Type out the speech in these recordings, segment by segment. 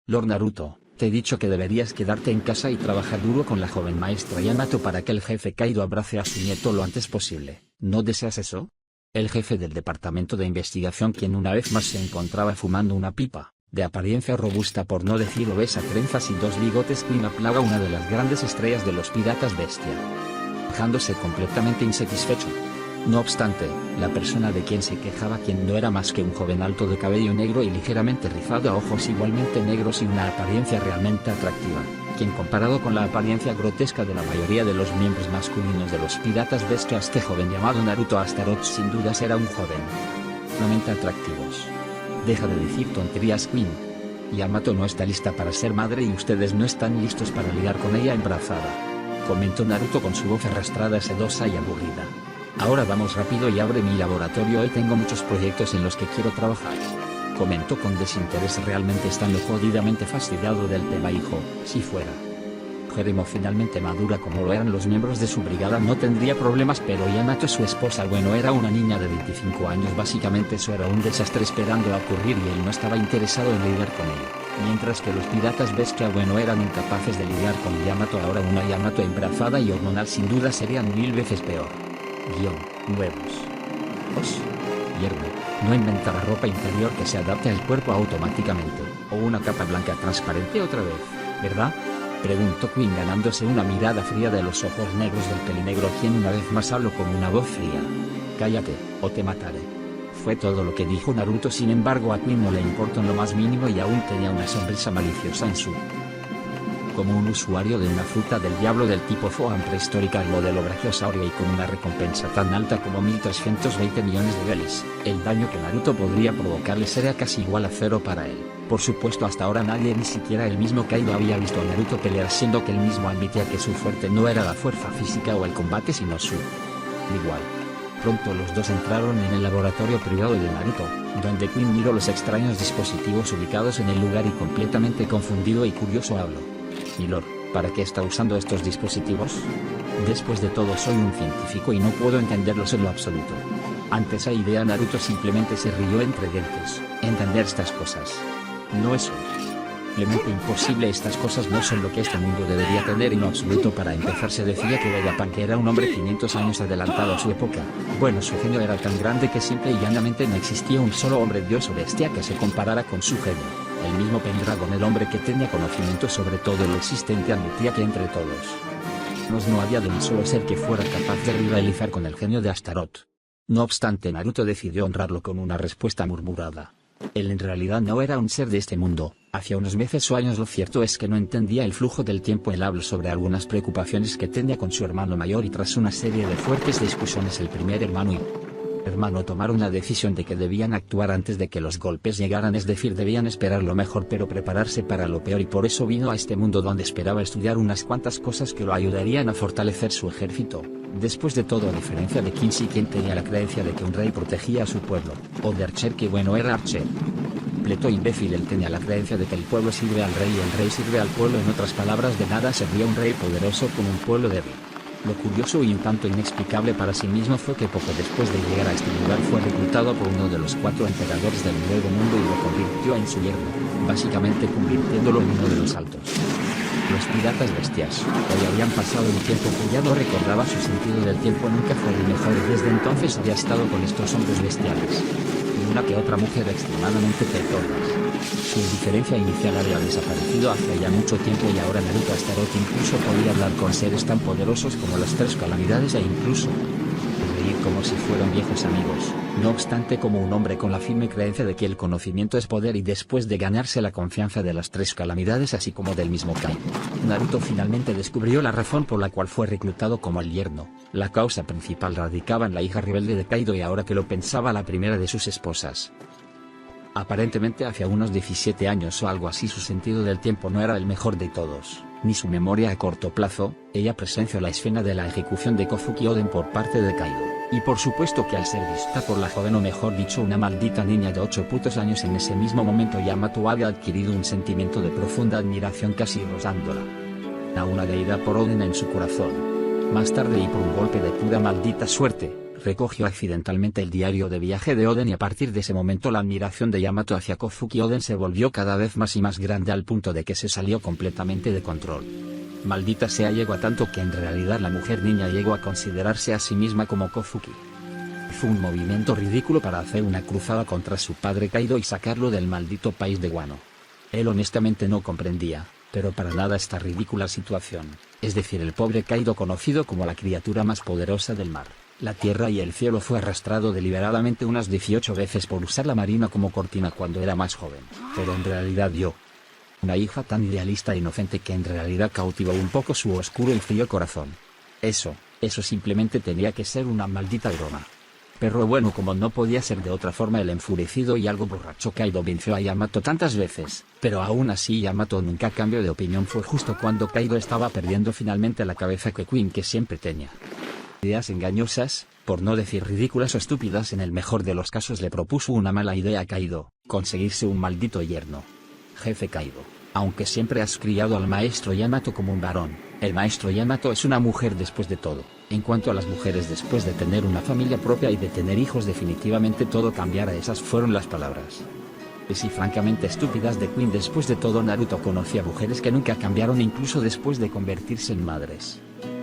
Lord Naruto, te he dicho que deberías quedarte en casa y trabajar duro con la joven maestra Yamato para que el jefe Kaido abrace a su nieto lo antes posible. ¿No deseas eso? El jefe del departamento de investigación, quien una vez más se encontraba fumando una pipa, de apariencia robusta por no decir obesa, trenzas y dos bigotes, Queen Plaga, una de las grandes estrellas de los piratas bestia, dejándose completamente insatisfecho. No obstante, la persona de quien se quejaba, quien no era más que un joven alto de cabello negro y ligeramente rizado, a ojos igualmente negros y una apariencia realmente atractiva, quien comparado con la apariencia grotesca de la mayoría de los miembros masculinos de los piratas bestia, este joven llamado Naruto Astaroth sin dudas era un joven realmente atractivos. Deja de decir tonterías, Queen. Yamato no está lista para ser madre y ustedes no están listos para lidiar con ella embarazada, comentó Naruto con su voz arrastrada, sedosa y aburrida. Ahora vamos rápido y abre mi laboratorio, hoy tengo muchos proyectos en los que quiero trabajar, comentó con desinterés, realmente estando jodidamente fastidiado del tema, hijo. Si fuera mujer emocionalmente madura como lo eran los miembros de su brigada no tendría problemas, pero Yamato, su esposa, bueno, era una niña de 25 años, básicamente eso era un desastre esperando a ocurrir y él no estaba interesado en lidiar con ello, mientras que los piratas bestia, bueno, eran incapaces de lidiar con Yamato. Ahora una Yamato embarazada y hormonal sin duda serían 1000 veces peor. Nuevos hierro. No inventará ropa interior que se adapte al cuerpo automáticamente, o una capa blanca transparente otra vez, ¿verdad?, preguntó Queen, ganándose una mirada fría de los ojos negros del pelinegro, quien una vez más habló con una voz fría. Cállate, o te mataré. Fue todo lo que dijo Naruto. Sin embargo, a Queen no le importó en lo más mínimo y aún tenía una sonrisa maliciosa en su como un usuario de una fruta del diablo del tipo Zoan prehistórica, el modelo brachiosaurio, y con una recompensa tan alta como 1320 millones de geles, el daño que Naruto podría provocarle sería casi igual a cero para él. Por supuesto, hasta ahora nadie, ni siquiera el mismo Kaido, había visto a Naruto pelear, siendo que él mismo admitía que su fuerte no era la fuerza física o el combate, sino su igual. Pronto los dos entraron en el laboratorio privado de Naruto, donde Queen miró los extraños dispositivos ubicados en el lugar y completamente confundido y curioso habló. Milord, ¿para qué está usando estos dispositivos? Después de todo soy un científico y no puedo entenderlos en lo absoluto. Ante esa idea Naruto simplemente se rió entre dientes. Entender estas cosas no es simplemente imposible, estas cosas no son lo que este mundo debería tener en lo absoluto. Para empezar, se decía que Vegapunk era un hombre 500 años adelantado a su época. Bueno, su genio era tan grande que simple y llanamente no existía un solo hombre dios o bestia que se comparara con su genio. El mismo Pendragon, el hombre que tenía conocimiento sobre todo lo existente, admitía que entre todos no había de un solo ser que fuera capaz de rivalizar con el genio de Astaroth. No obstante, Naruto decidió honrarlo con una respuesta murmurada. Él en realidad no era un ser de este mundo. Hacía unos meses o años, lo cierto es que no entendía el flujo del tiempo. Él habló sobre algunas preocupaciones que tenía con su hermano mayor y tras una serie de fuertes discusiones el primer hermano y hermano tomaron la decisión de que debían actuar antes de que los golpes llegaran, es decir, debían esperar lo mejor pero prepararse para lo peor, y por eso vino a este mundo donde esperaba estudiar unas cuantas cosas que lo ayudarían a fortalecer su ejército. Después de todo, a diferencia de Quincy, quien tenía la creencia de que un rey protegía a su pueblo, o de Archer, que bueno era Archer completo imbécil, él tenía la creencia de que el pueblo sirve al rey y el rey sirve al pueblo. En otras palabras, de nada servía un rey poderoso con un pueblo débil. Lo curioso y un tanto inexplicable para sí mismo fue que poco después de llegar a este lugar fue reclutado por uno de los 4 emperadores del Nuevo Mundo y lo convirtió en su yerno, básicamente convirtiéndolo en uno de los altos. Los piratas bestias hoy habían pasado un tiempo que ya no recordaba. Su sentido del tiempo nunca fue el mejor y desde entonces había estado con estos hombres bestiales y una que otra mujer extremadamente petonas. Su indiferencia inicial había desaparecido hace ya mucho tiempo y ahora Naruto Astaroth incluso podía hablar con seres tan poderosos como las 3 calamidades e incluso reír como si fueran viejos amigos. No obstante, como un hombre con la firme creencia de que el conocimiento es poder y después de ganarse la confianza de las 3 calamidades así como del mismo Kaido, Naruto finalmente descubrió la razón por la cual fue reclutado como el yerno. La causa principal radicaba en la hija rebelde de Kaido y ahora que lo pensaba, la primera de sus esposas. Aparentemente hacia unos 17 años o algo así, su sentido del tiempo no era el mejor de todos, ni su memoria a corto plazo. Ella presenció la escena de la ejecución de Kofuki Oden por parte de Kaido, y por supuesto que al ser vista por la joven, o mejor dicho una maldita niña de 8 putos años, en ese mismo momento Yamato había adquirido un sentimiento de profunda admiración, casi rozándola a una deidad por Oden en su corazón. Más tarde, y por un golpe de pura maldita suerte, recogió accidentalmente el diario de viaje de Oden y a partir de ese momento la admiración de Yamato hacia Kozuki Oden se volvió cada vez más y más grande al punto de que se salió completamente de control. Maldita sea, llegó a tanto que en realidad la mujer niña llegó a considerarse a sí misma como Kozuki. Fue un movimiento ridículo para hacer una cruzada contra su padre Kaido y sacarlo del maldito país de Wano. Él honestamente no comprendía, pero para nada, esta ridícula situación, es decir, el pobre Kaido, conocido como la criatura más poderosa del mar, la tierra y el cielo, fue arrastrado deliberadamente unas 18 veces por usar la marina como cortina cuando era más joven, pero en realidad dio una hija tan idealista e inocente que en realidad cautivó un poco su oscuro y frío corazón. Eso simplemente tenía que ser una maldita broma. Pero bueno, como no podía ser de otra forma, el enfurecido y algo borracho Kaido venció a Yamato tantas veces, pero aún así Yamato nunca cambió de opinión. Fue justo cuando Kaido estaba perdiendo finalmente la cabeza que Queen, que siempre tenía ideas engañosas, por no decir ridículas o estúpidas en el mejor de los casos, le propuso una mala idea a Kaido: conseguirse un maldito yerno. Jefe Kaido, aunque siempre has criado al maestro Yamato como un varón, el maestro Yamato es una mujer después de todo. En cuanto a las mujeres, después de tener una familia propia y de tener hijos, definitivamente todo cambiará. Esas fueron las palabras y francamente estúpidas de Queen. Después de todo, Naruto conocía mujeres que nunca cambiaron incluso después de convertirse en madres.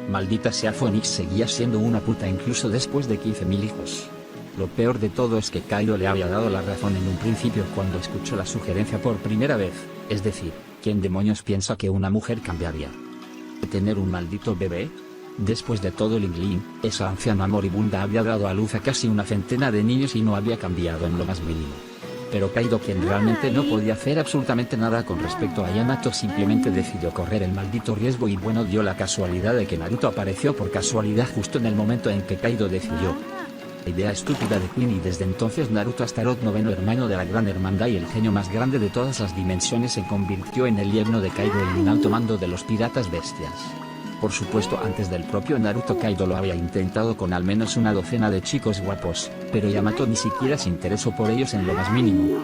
Maldita sea, Phoenix seguía siendo una puta incluso después de 15.000 hijos. Lo peor de todo es que Kaido le había dado la razón en un principio cuando escuchó la sugerencia por primera vez, es decir, ¿quién demonios piensa que una mujer cambiaría de tener un maldito bebé? Después de todo, Ling Ling, esa anciana moribunda, había dado a luz a casi una centena de niños y no había cambiado en lo más mínimo. Pero Kaido, quien realmente no podía hacer absolutamente nada con respecto a Yamato, simplemente decidió correr el maldito riesgo. Y bueno, dio la casualidad de que Naruto apareció por casualidad justo en el momento en que Kaido decidió la idea estúpida de Queen, y desde entonces Naruto Astaroth, noveno hermano de la Gran Hermandad y el genio más grande de todas las dimensiones, se convirtió en el yerno de Kaido, el alto mando de los piratas bestias. Por supuesto, antes del propio Naruto, Kaido lo había intentado con al menos una docena de chicos guapos, pero Yamato ni siquiera se interesó por ellos en lo más mínimo.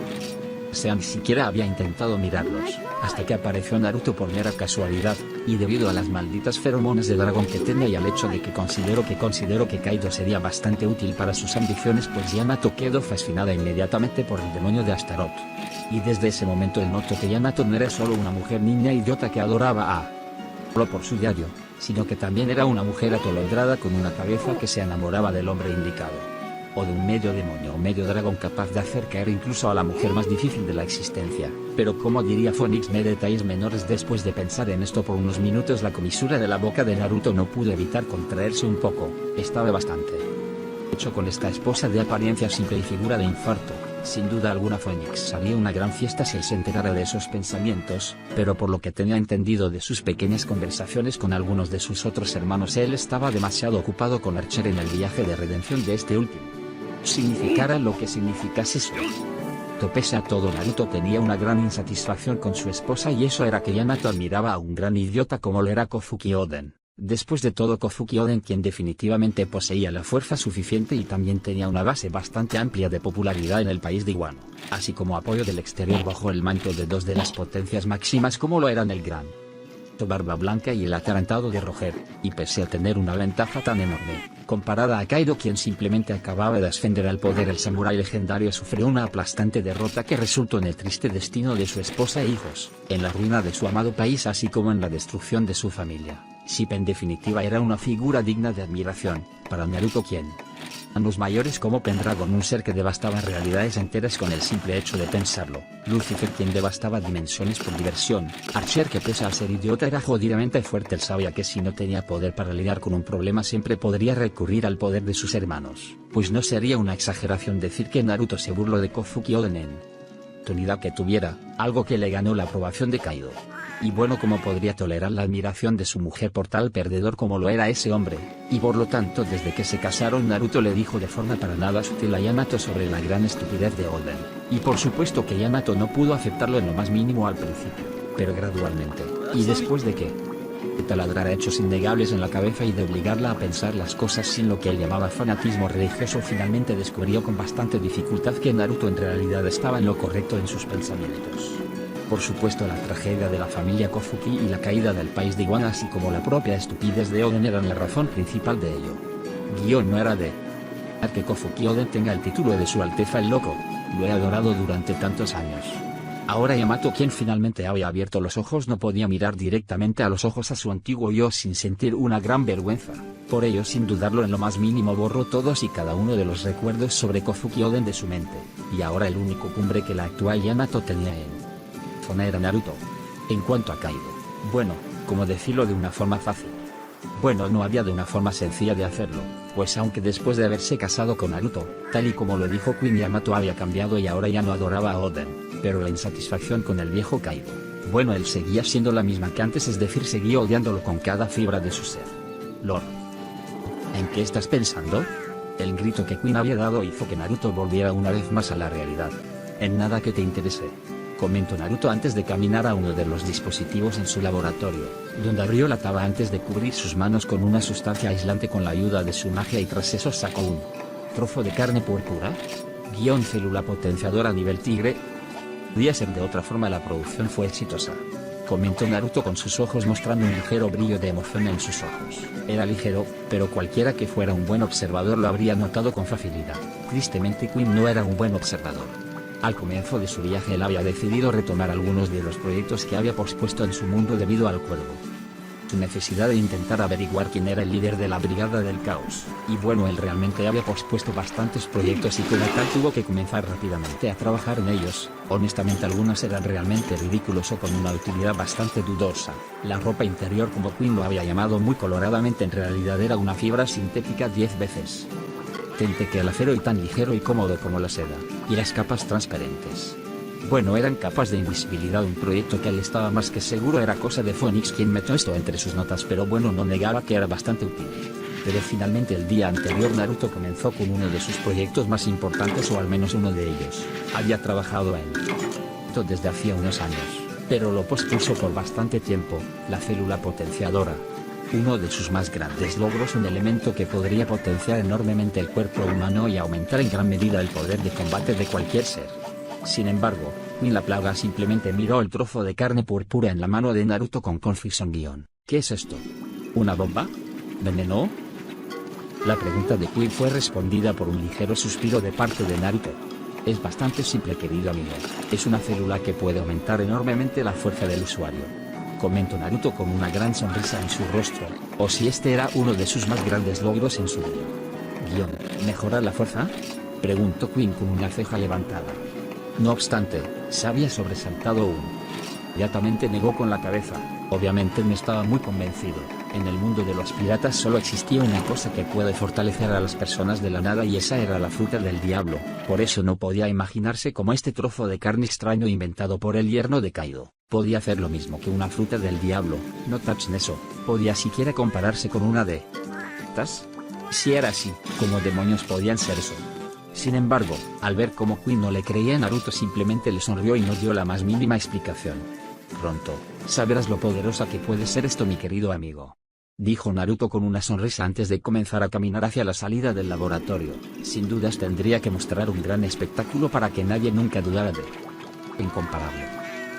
O sea, ni siquiera había intentado mirarlos, hasta que apareció Naruto por mera casualidad, y debido a las malditas feromonas de dragón que tenía y al hecho de que considero que Kaido sería bastante útil para sus ambiciones, pues Yamato quedó fascinada inmediatamente por el demonio de Astaroth. Y desde ese momento él notó que Yamato no era solo una mujer niña idiota que adoraba a solo por su diario, sino que también era una mujer atolondrada con una cabeza que se enamoraba del hombre indicado, o de un medio demonio o medio dragón capaz de hacer caer incluso a la mujer más difícil de la existencia. Pero como diría Phoenix, me detalles menores. Después de pensar en esto por unos minutos, la comisura de la boca de Naruto no pudo evitar contraerse un poco. Estaba bastante hecho con esta esposa de apariencia simple y figura de infarto. Sin duda alguna, Phoenix haría una gran fiesta si él se enterara de esos pensamientos, pero por lo que tenía entendido de sus pequeñas conversaciones con algunos de sus otros hermanos, él estaba demasiado ocupado con Archer en el viaje de redención de este último. Significara lo que significase eso. Pese a todo, Naruto tenía una gran insatisfacción con su esposa, y eso era que Yamato admiraba a un gran idiota como lo era Kozuki Oden. Después de todo, Kozuki Oden, quien definitivamente poseía la fuerza suficiente y también tenía una base bastante amplia de popularidad en el país de Wano, así como apoyo del exterior bajo el manto de dos de las potencias máximas como lo eran el gran Barba Blanca y el atarantado de Roger, y pese a tener una ventaja tan enorme, comparada a Kaido, quien simplemente acababa de ascender al poder, el samurái legendario sufrió una aplastante derrota que resultó en el triste destino de su esposa e hijos, en la ruina de su amado país, así como en la destrucción de su familia. Zip en definitiva era una figura digna de admiración para Naruto, quien los mayores como Pendragon, un ser que devastaba realidades enteras con el simple hecho de pensarlo, Lucifer, quien devastaba dimensiones por diversión, Archer, que pese a ser idiota era jodidamente fuerte. Él sabía que si no tenía poder para lidiar con un problema siempre podría recurrir al poder de sus hermanos, pues no sería una exageración decir que Naruto se burló de Kozuki Oden en oportunidad que tuviera, algo que le ganó la aprobación de Kaido. Y bueno, ¿cómo podría tolerar la admiración de su mujer por tal perdedor como lo era ese hombre? Y por lo tanto, desde que se casaron, Naruto le dijo de forma para nada sutil a Yamato sobre la gran estupidez de Oden. Y por supuesto que Yamato no pudo aceptarlo en lo más mínimo al principio, pero gradualmente, y después de que taladrara hechos innegables en la cabeza y de obligarla a pensar las cosas sin lo que él llamaba fanatismo religioso, finalmente descubrió con bastante dificultad que Naruto en realidad estaba en lo correcto en sus pensamientos. Por supuesto, la tragedia de la familia Kozuki y la caída del país de Wano, así como la propia estupidez de Oden, eran la razón principal de ello. No era de A que Kofuki Oden tenga el título de Su Alteza el Loco. Lo he adorado durante tantos años. Ahora Yamato, quien finalmente había abierto los ojos, no podía mirar directamente a los ojos a su antiguo yo sin sentir una gran vergüenza. Por ello, sin dudarlo en lo más mínimo, borró todos y cada uno de los recuerdos sobre Kofuki Oden de su mente. Y ahora el único cumbre que la actual Yamato tenía en zona era Naruto. En cuanto a Kaido, bueno, ¿cómo decirlo de una forma fácil? Bueno, no había de una forma sencilla de hacerlo, pues aunque después de haberse casado con Naruto, tal y como lo dijo Queen, Yamato había cambiado y ahora ya no adoraba a Oden, pero la insatisfacción con el viejo Kaido, bueno, él seguía siendo la misma que antes, es decir, seguía odiándolo con cada fibra de su ser. Lord, ¿en qué estás pensando? El grito que Queen había dado hizo que Naruto volviera una vez más a la realidad. En nada que te interese, comentó Naruto antes de caminar a uno de los dispositivos en su laboratorio, donde abrió la tapa antes de cubrir sus manos con una sustancia aislante con la ayuda de su magia y tras eso sacó un trozo de carne púrpura. Célula potenciadora nivel tigre. Podía ser de otra forma, la producción fue exitosa, comentó Naruto con sus ojos mostrando un ligero brillo de emoción en sus ojos. Era ligero, pero cualquiera que fuera un buen observador lo habría notado con facilidad. Tristemente Queen no era un buen observador. Al comienzo de su viaje él había decidido retomar algunos de los proyectos que había pospuesto en su mundo debido al cuervo. Su necesidad de intentar averiguar quién era el líder de la Brigada del Caos, y bueno, él realmente había pospuesto bastantes proyectos y como tal tuvo que comenzar rápidamente a trabajar en ellos. Honestamente algunos eran realmente ridículos o con una utilidad bastante dudosa. La ropa interior, como Queen lo había llamado muy coloradamente, en realidad era una fibra sintética 10 veces que el acero y tan ligero y cómodo como la seda, y las capas transparentes. Bueno, eran capas de invisibilidad, un proyecto que él estaba más que seguro era cosa de Phoenix, quien metió esto entre sus notas, pero bueno, no negaba que era bastante útil. Pero finalmente el día anterior Naruto comenzó con uno de sus proyectos más importantes, o al menos uno de ellos. Había trabajado en esto desde hacía unos años, pero lo pospuso por bastante tiempo, la célula potenciadora. Uno de sus más grandes logros, un elemento que podría potenciar enormemente el cuerpo humano y aumentar en gran medida el poder de combate de cualquier ser. Sin embargo, Queen la plaga simplemente miró el trozo de carne púrpura en la mano de Naruto con confusión. ¿Qué es esto? ¿Una bomba? ¿Veneno? La pregunta de Queen fue respondida por un ligero suspiro de parte de Naruto. Es bastante simple, querido amigo. Es una célula que puede aumentar enormemente la fuerza del usuario, comentó Naruto con una gran sonrisa en su rostro, o si este era uno de sus más grandes logros en su vida. ¿Mejorar la fuerza? Preguntó Queen con una ceja levantada. No obstante, se había sobresaltado inmediatamente negó con la cabeza. Obviamente no estaba muy convencido. En el mundo de los piratas solo existía una cosa que puede fortalecer a las personas de la nada, y esa era la fruta del diablo. Por eso no podía imaginarse cómo este trozo de carne extraño inventado por el yerno de Kaido podía hacer lo mismo que una fruta del diablo. No touchen eso. ¿Podía siquiera compararse con una de estas? Si era así, ¿cómo demonios podían ser eso? Sin embargo, al ver cómo Queen no le creía a Naruto, simplemente le sonrió y no dio la más mínima explicación. Pronto sabrás lo poderosa que puede ser esto, mi querido amigo, dijo Naruto con una sonrisa antes de comenzar a caminar hacia la salida del laboratorio. Sin dudas tendría que mostrar un gran espectáculo para que nadie nunca dudara de incomparable.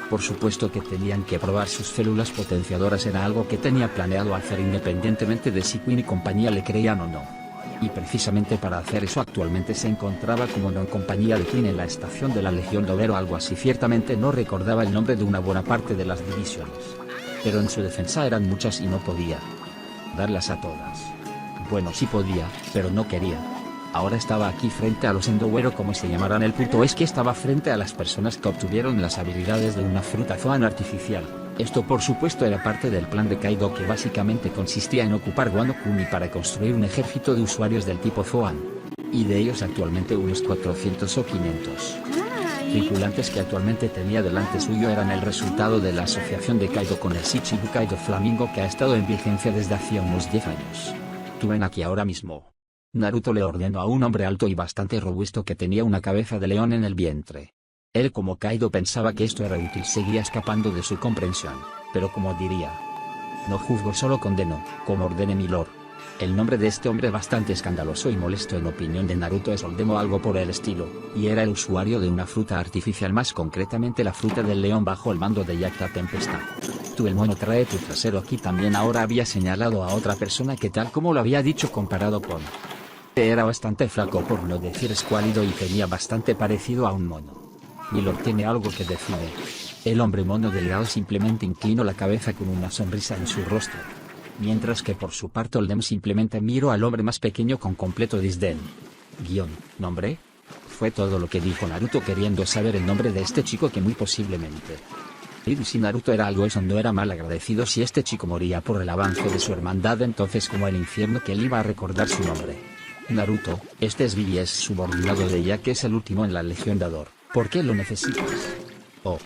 Por supuesto que tenían que probar sus células potenciadoras, era algo que tenía planeado hacer independientemente de si Queen y compañía le creían o no. Y precisamente para hacer eso actualmente se encontraba como no en compañía de Queen en la estación de la Legión de Obero o algo así. Ciertamente no recordaba el nombre de una buena parte de las divisiones, pero en su defensa eran muchas y no podía darlas a todas. Bueno, sí podía, pero no quería. Ahora estaba aquí frente a los Endowero, como se llamarán. El punto es que estaba frente a las personas que obtuvieron las habilidades de una fruta Zoan artificial. Esto por supuesto era parte del plan de Kaido, que básicamente consistía en ocupar Wano Kuni para construir un ejército de usuarios del tipo Zoan. Y de ellos actualmente unos 400 o 500 tripulantes que actualmente tenía delante suyo eran el resultado de la asociación de Kaido con el Shichibu Kaido Flamingo, que ha estado en vigencia desde hacía unos 10 años. Tú ven aquí ahora mismo. Naruto le ordenó a un hombre alto y bastante robusto que tenía una cabeza de león en el vientre. Él, como Kaido pensaba que esto era útil, seguía escapando de su comprensión, pero como diría, no juzgo, solo condeno, como ordene mi lord. El nombre de este hombre, bastante escandaloso y molesto en opinión de Naruto, es Oldemo o algo por el estilo, y era el usuario de una fruta artificial, más concretamente la fruta del león bajo el mando de Yakta Tempestad. Tú, el mono, trae tu trasero aquí también. Ahora había señalado a otra persona que, tal como lo había dicho, comparado con Era bastante flaco por no decir escuálido y tenía bastante parecido a un mono. Milord tiene algo que decirme. El hombre mono delgado simplemente inclinó la cabeza con una sonrisa en su rostro. Mientras que por su parte Oldem simplemente miró al hombre más pequeño con completo desdén. ¿Nombre? Fue todo lo que dijo Naruto queriendo saber el nombre de este chico que muy posiblemente. Y si Naruto era algo eso no era mal agradecido si este chico moría por el avance de su hermandad entonces como el infierno que él iba a recordar su nombre. Naruto, este es Billy es subordinado de ya que es el último en la Legión de Ador, ¿por qué lo necesitas? Oh.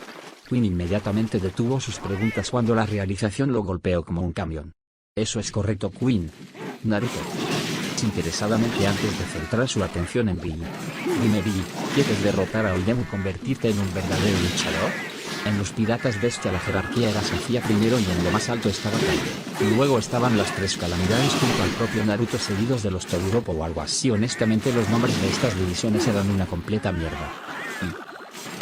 Queen inmediatamente detuvo sus preguntas cuando la realización lo golpeó como un camión. Eso es correcto Queen. Naruto. Interesadamente antes de centrar su atención en Billy. Dime Billy, ¿quieres derrotar a Oldem y convertirte en un verdadero luchador? En los piratas bestia la jerarquía era Sofía primero y en lo más alto estaba Kaido. Y luego estaban las tres calamidades junto al propio Naruto seguidos de los Todoropo o algo así. Honestamente los nombres de estas divisiones eran una completa mierda. Y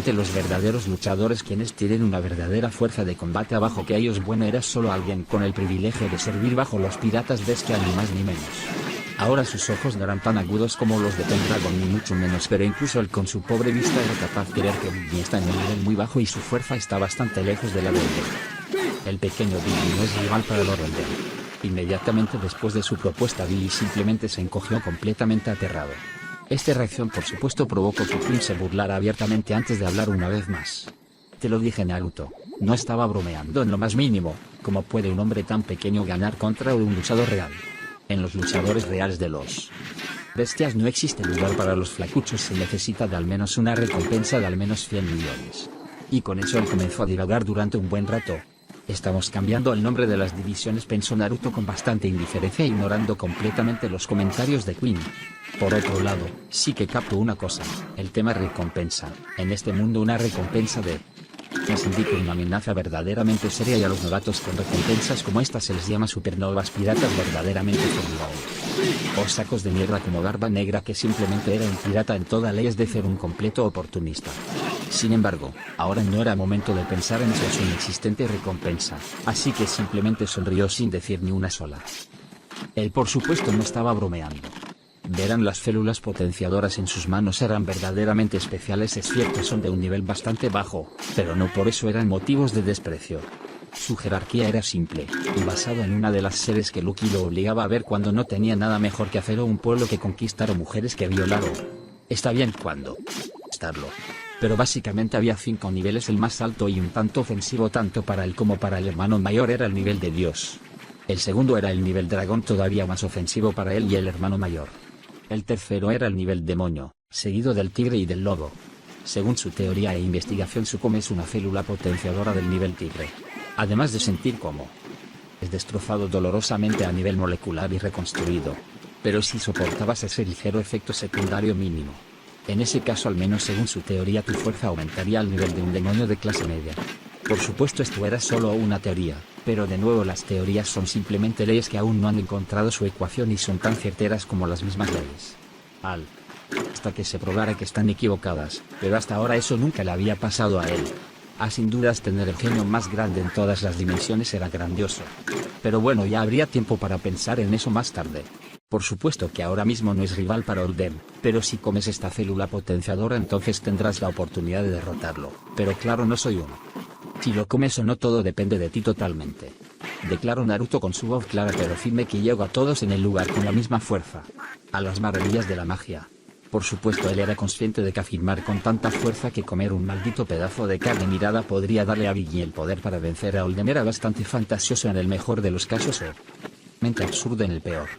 de los verdaderos luchadores quienes tienen una verdadera fuerza de combate abajo que ellos bueno era solo alguien con el privilegio de servir bajo los piratas bestia ni más ni menos. Ahora sus ojos no eran tan agudos como los de Pendragon ni mucho menos pero incluso él con su pobre vista era capaz de ver que Billy está en un nivel muy bajo y su fuerza está bastante lejos de la de Oldem. El pequeño Billy no es rival para Lord Oldem. Inmediatamente después de su propuesta Billy simplemente se encogió completamente aterrado. Esta reacción por supuesto provocó que Queen se burlara abiertamente antes de hablar una vez más. Te lo dije Naruto, no estaba bromeando en lo más mínimo, ¿cómo puede un hombre tan pequeño ganar contra un luchador real? En los luchadores reales de los bestias no existe lugar para los flacuchos, se necesita de al menos una recompensa de al menos 100 millones. Y con eso él comenzó a divagar durante un buen rato. Estamos cambiando el nombre de las divisiones pensó Naruto con bastante indiferencia ignorando completamente los comentarios de Queen. Por otro lado, sí que capto una cosa, el tema recompensa, en este mundo una recompensa de nos indica una amenaza verdaderamente seria y a los novatos con recompensas como esta se les llama supernovas piratas verdaderamente formidables. O sacos de mierda como Barba Negra que simplemente era un pirata en toda ley es de ser un completo oportunista. Sin embargo, ahora no era momento de pensar en su inexistente recompensa, así que simplemente sonrió sin decir ni una sola. Él por supuesto no estaba bromeando. Verán las células potenciadoras en sus manos eran verdaderamente especiales es cierto son de un nivel bastante bajo, pero no por eso eran motivos de desprecio. Su jerarquía era simple, y basado en una de las series que Lucky lo obligaba a ver cuando no tenía nada mejor que hacer o un pueblo que conquistar o mujeres que violar o... Está bien cuando... estarlo. Pero básicamente había 5 niveles el más alto y un tanto ofensivo tanto para él como para el hermano mayor era el nivel de Dios. El segundo era el nivel dragón todavía más ofensivo para él y el hermano mayor. El tercero era el nivel demonio, seguido del tigre y del lobo. Según su teoría e investigación Sukome es una célula potenciadora del nivel tigre. Además de sentir cómo es destrozado dolorosamente a nivel molecular y reconstruido. Pero si soportabas ese ligero efecto secundario mínimo. En ese caso al menos según su teoría tu fuerza aumentaría al nivel de un demonio de clase media. Por supuesto esto era solo una teoría, pero de nuevo las teorías son simplemente leyes que aún no han encontrado su ecuación y son tan certeras como las mismas leyes. Hasta que se probara que están equivocadas, pero hasta ahora eso nunca le había pasado a él. Sin dudas tener el genio más grande en todas las dimensiones era grandioso. Pero bueno ya habría tiempo para pensar en eso más tarde. Por supuesto que ahora mismo no es rival para Oldem, pero si comes esta célula potenciadora entonces tendrás la oportunidad de derrotarlo, pero claro no soy uno. Si lo comes o no todo depende de ti totalmente. Declaró Naruto con su voz clara pero firme que llegó a todos en el lugar con la misma fuerza. A las maravillas de la magia. Por supuesto él era consciente de que afirmar con tanta fuerza que comer un maldito pedazo de carne mirada podría darle a Biggie el poder para vencer a Oldem era bastante fantasioso en el mejor de los casos o mente absurdo en el peor.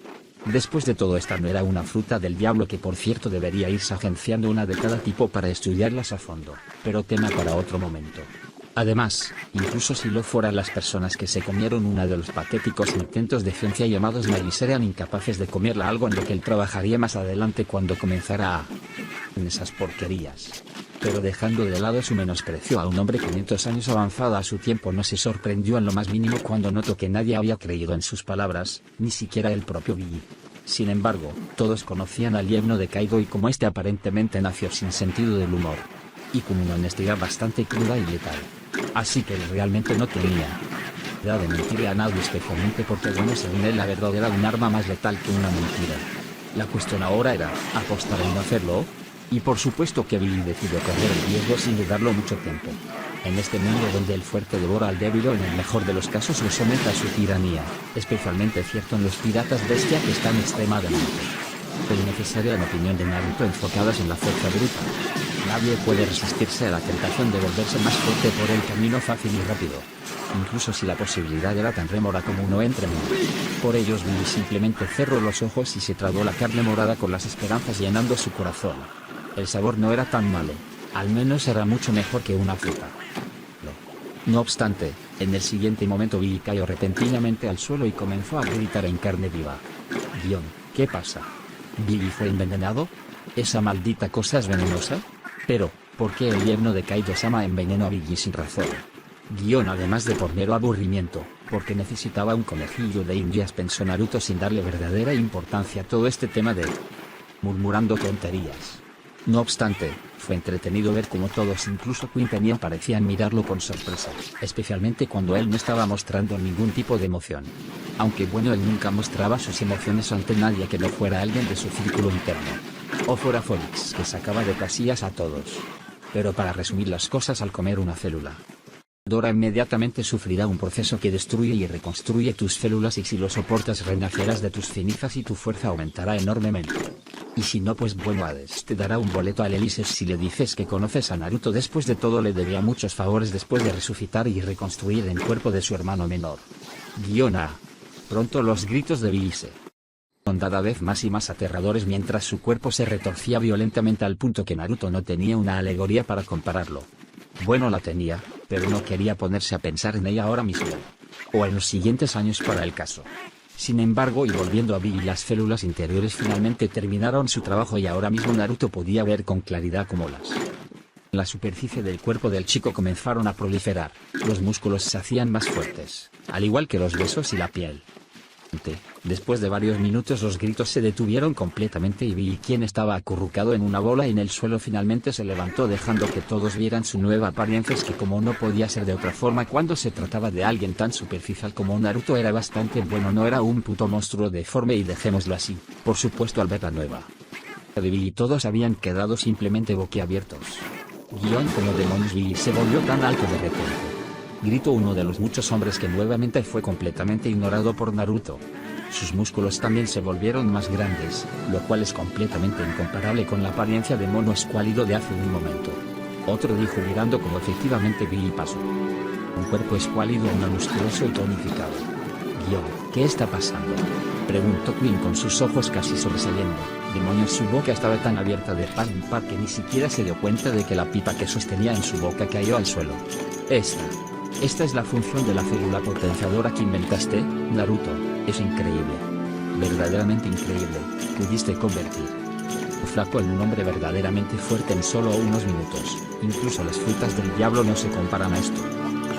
Después de todo esta no era una fruta del diablo que por cierto debería irse agenciando una de cada tipo para estudiarlas a fondo, pero tema para otro momento. Además, incluso si lo fueran las personas que se comieron uno de los patéticos intentos de ciencia llamados Mavis eran incapaces de comerla algo en lo que él trabajaría más adelante cuando comenzara en esas porquerías. Pero dejando de lado su menosprecio a un hombre 500 años avanzado a su tiempo no se sorprendió en lo más mínimo cuando notó que nadie había creído en sus palabras, ni siquiera el propio Biggie. Sin embargo, todos conocían al yerno de Kaido y como este aparentemente nació sin sentido del humor. Y con una honestidad bastante cruda y letal. Así que él realmente no tenía idea de mentirle a nadie especialmente porque bueno según él la verdad era un arma más letal que una mentira. La cuestión ahora era, ¿apostar en no hacerlo? Y por supuesto que Billy decidió correr el riesgo sin dudarlo mucho tiempo. En este mundo donde el fuerte devora al débil o en el mejor de los casos lo somete a su tiranía, especialmente cierto en los piratas bestia que están extremadamente innecesaria en opinión de Naruto enfocadas en la fuerza bruta. Nadie puede resistirse a la tentación de volverse más fuerte por el camino fácil y rápido, incluso si la posibilidad era tan remora como uno entre menos. Por ellos Billy simplemente cerró los ojos y se tragó la carne morada con las esperanzas llenando su corazón. El sabor no era tan malo, al menos era mucho mejor que una fruta. No obstante, en el siguiente momento Billy cayó repentinamente al suelo y comenzó a gritar en carne viva. ¿Qué pasa? ¿Billy fue envenenado? ¿Esa maldita cosa es venenosa? Pero, ¿por qué el yerno de Kaido-sama envenenó a Billy sin razón? Además de por mero aburrimiento, porque necesitaba un conejillo de indias, pensó Naruto sin darle verdadera importancia a todo este tema de murmurando tonterías. No obstante, fue entretenido ver cómo todos, incluso Queen Penny, parecían mirarlo con sorpresa, especialmente cuando él no estaba mostrando ningún tipo de emoción. Aunque bueno, él nunca mostraba sus emociones ante nadie que no fuera alguien de su círculo interno. O fuera Phoenix, que sacaba de casillas a todos. Pero para resumir las cosas, al comer una célula, Dora inmediatamente sufrirá un proceso que destruye y reconstruye tus células, y si lo soportas renacerás de tus cenizas y tu fuerza aumentará enormemente. Y si no, pues bueno, Hades te dará un boleto al Elises si le dices que conoces a Naruto. Después de todo le debía muchos favores después de resucitar y reconstruir el cuerpo de su hermano menor. A. Pronto los gritos de Billy son cada vez más y más aterradores mientras su cuerpo se retorcía violentamente al punto que Naruto no tenía una alegoría para compararlo. Bueno, la tenía, pero no quería ponerse a pensar en ella ahora mismo. O en los siguientes años para el caso. Sin embargo, y volviendo a Billy, las células interiores finalmente terminaron su trabajo y ahora mismo Naruto podía ver con claridad cómo la superficie del cuerpo del chico comenzaron a proliferar, los músculos se hacían más fuertes, al igual que los huesos y la piel. Después de varios minutos los gritos se detuvieron completamente y Billy, quien estaba acurrucado en una bola en el suelo, finalmente se levantó dejando que todos vieran su nueva apariencia. Es que como no podía ser de otra forma cuando se trataba de alguien tan superficial como Naruto, era bastante bueno, no era un puto monstruo deforme, y dejémoslo así. Por supuesto, al ver la nueva de Billy todos habían quedado simplemente boquiabiertos. Como demonios Billy se volvió tan alto de repente. Gritó uno de los muchos hombres que nuevamente fue completamente ignorado por Naruto. Sus músculos también se volvieron más grandes, lo cual es completamente incomparable con la apariencia de mono escuálido de hace un momento. Otro dijo mirando como efectivamente Billy pasó. Un cuerpo escuálido a uno musculoso y tonificado. ¿Qué está pasando?, preguntó Queen con sus ojos casi sobresaliendo. Demonios, su boca estaba tan abierta de par en par que ni siquiera se dio cuenta de que la pipa que sostenía en su boca cayó al suelo. Esta es la función de la célula potenciadora que inventaste, Naruto. Es increíble. Verdaderamente increíble. Pudiste convertir a Flaco en un hombre verdaderamente fuerte en solo unos minutos. Incluso las frutas del diablo no se comparan a esto.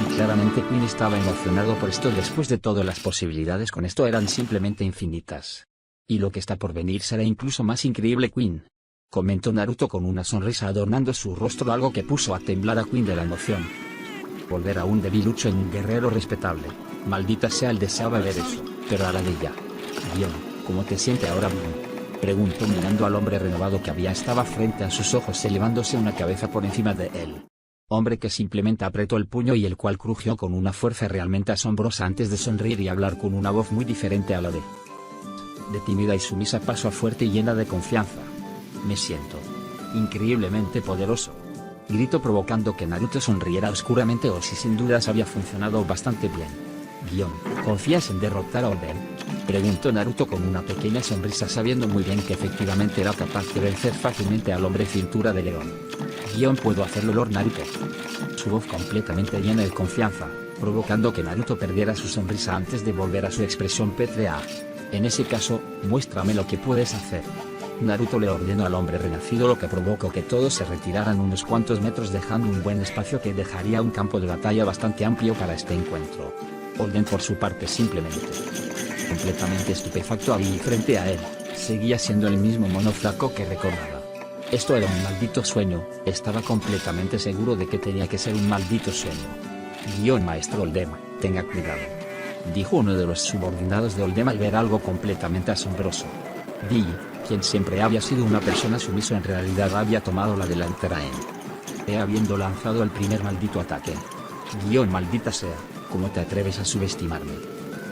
Y claramente Queen estaba emocionado por esto. Después de todo, las posibilidades con esto eran simplemente infinitas. Y lo que está por venir será incluso más increíble, Queen, comentó Naruto con una sonrisa adornando su rostro, algo que puso a temblar a Queen de la emoción. Volver a un debilucho en un guerrero respetable. Maldita sea, él deseaba ver eso, pero ahora de ya. ¿Cómo te sientes ahora, Billy?, preguntó mirando al hombre renovado que estaba frente a sus ojos, elevándose una cabeza por encima de él. Hombre que simplemente apretó el puño y el cual crujió con una fuerza realmente asombrosa antes de sonreír y hablar con una voz muy diferente a la de tímida y sumisa, pasó a fuerte y llena de confianza. Me siento increíblemente poderoso, gritó provocando que Naruto sonriera oscuramente, o si sin dudas había funcionado bastante bien. ¿Confías en derrotar a Oden?, preguntó Naruto con una pequeña sonrisa, sabiendo muy bien que efectivamente era capaz de vencer fácilmente al hombre cintura de león. ¿Puedo hacerlo, Lord Naruto?, su voz completamente llena de confianza, provocando que Naruto perdiera su sonrisa antes de volver a su expresión pétrea. En ese caso, muéstrame lo que puedes hacer. Naruto le ordenó al hombre renacido, lo que provocó que todos se retiraran unos cuantos metros, dejando un buen espacio que dejaría un campo de batalla bastante amplio para este encuentro. Oden, por su parte, simplemente completamente estupefacto a Billy frente a él, seguía siendo el mismo mono flaco que recordaba. Esto era un maldito sueño, estaba completamente seguro de que tenía que ser un maldito sueño. Maestro Oldem, tenga cuidado, dijo uno de los subordinados de Oldem al ver algo completamente asombroso. Billy, quien siempre había sido una persona sumisa, en realidad había tomado la delantera habiendo lanzado el primer maldito ataque. Maldita sea, ¿cómo te atreves a subestimarme?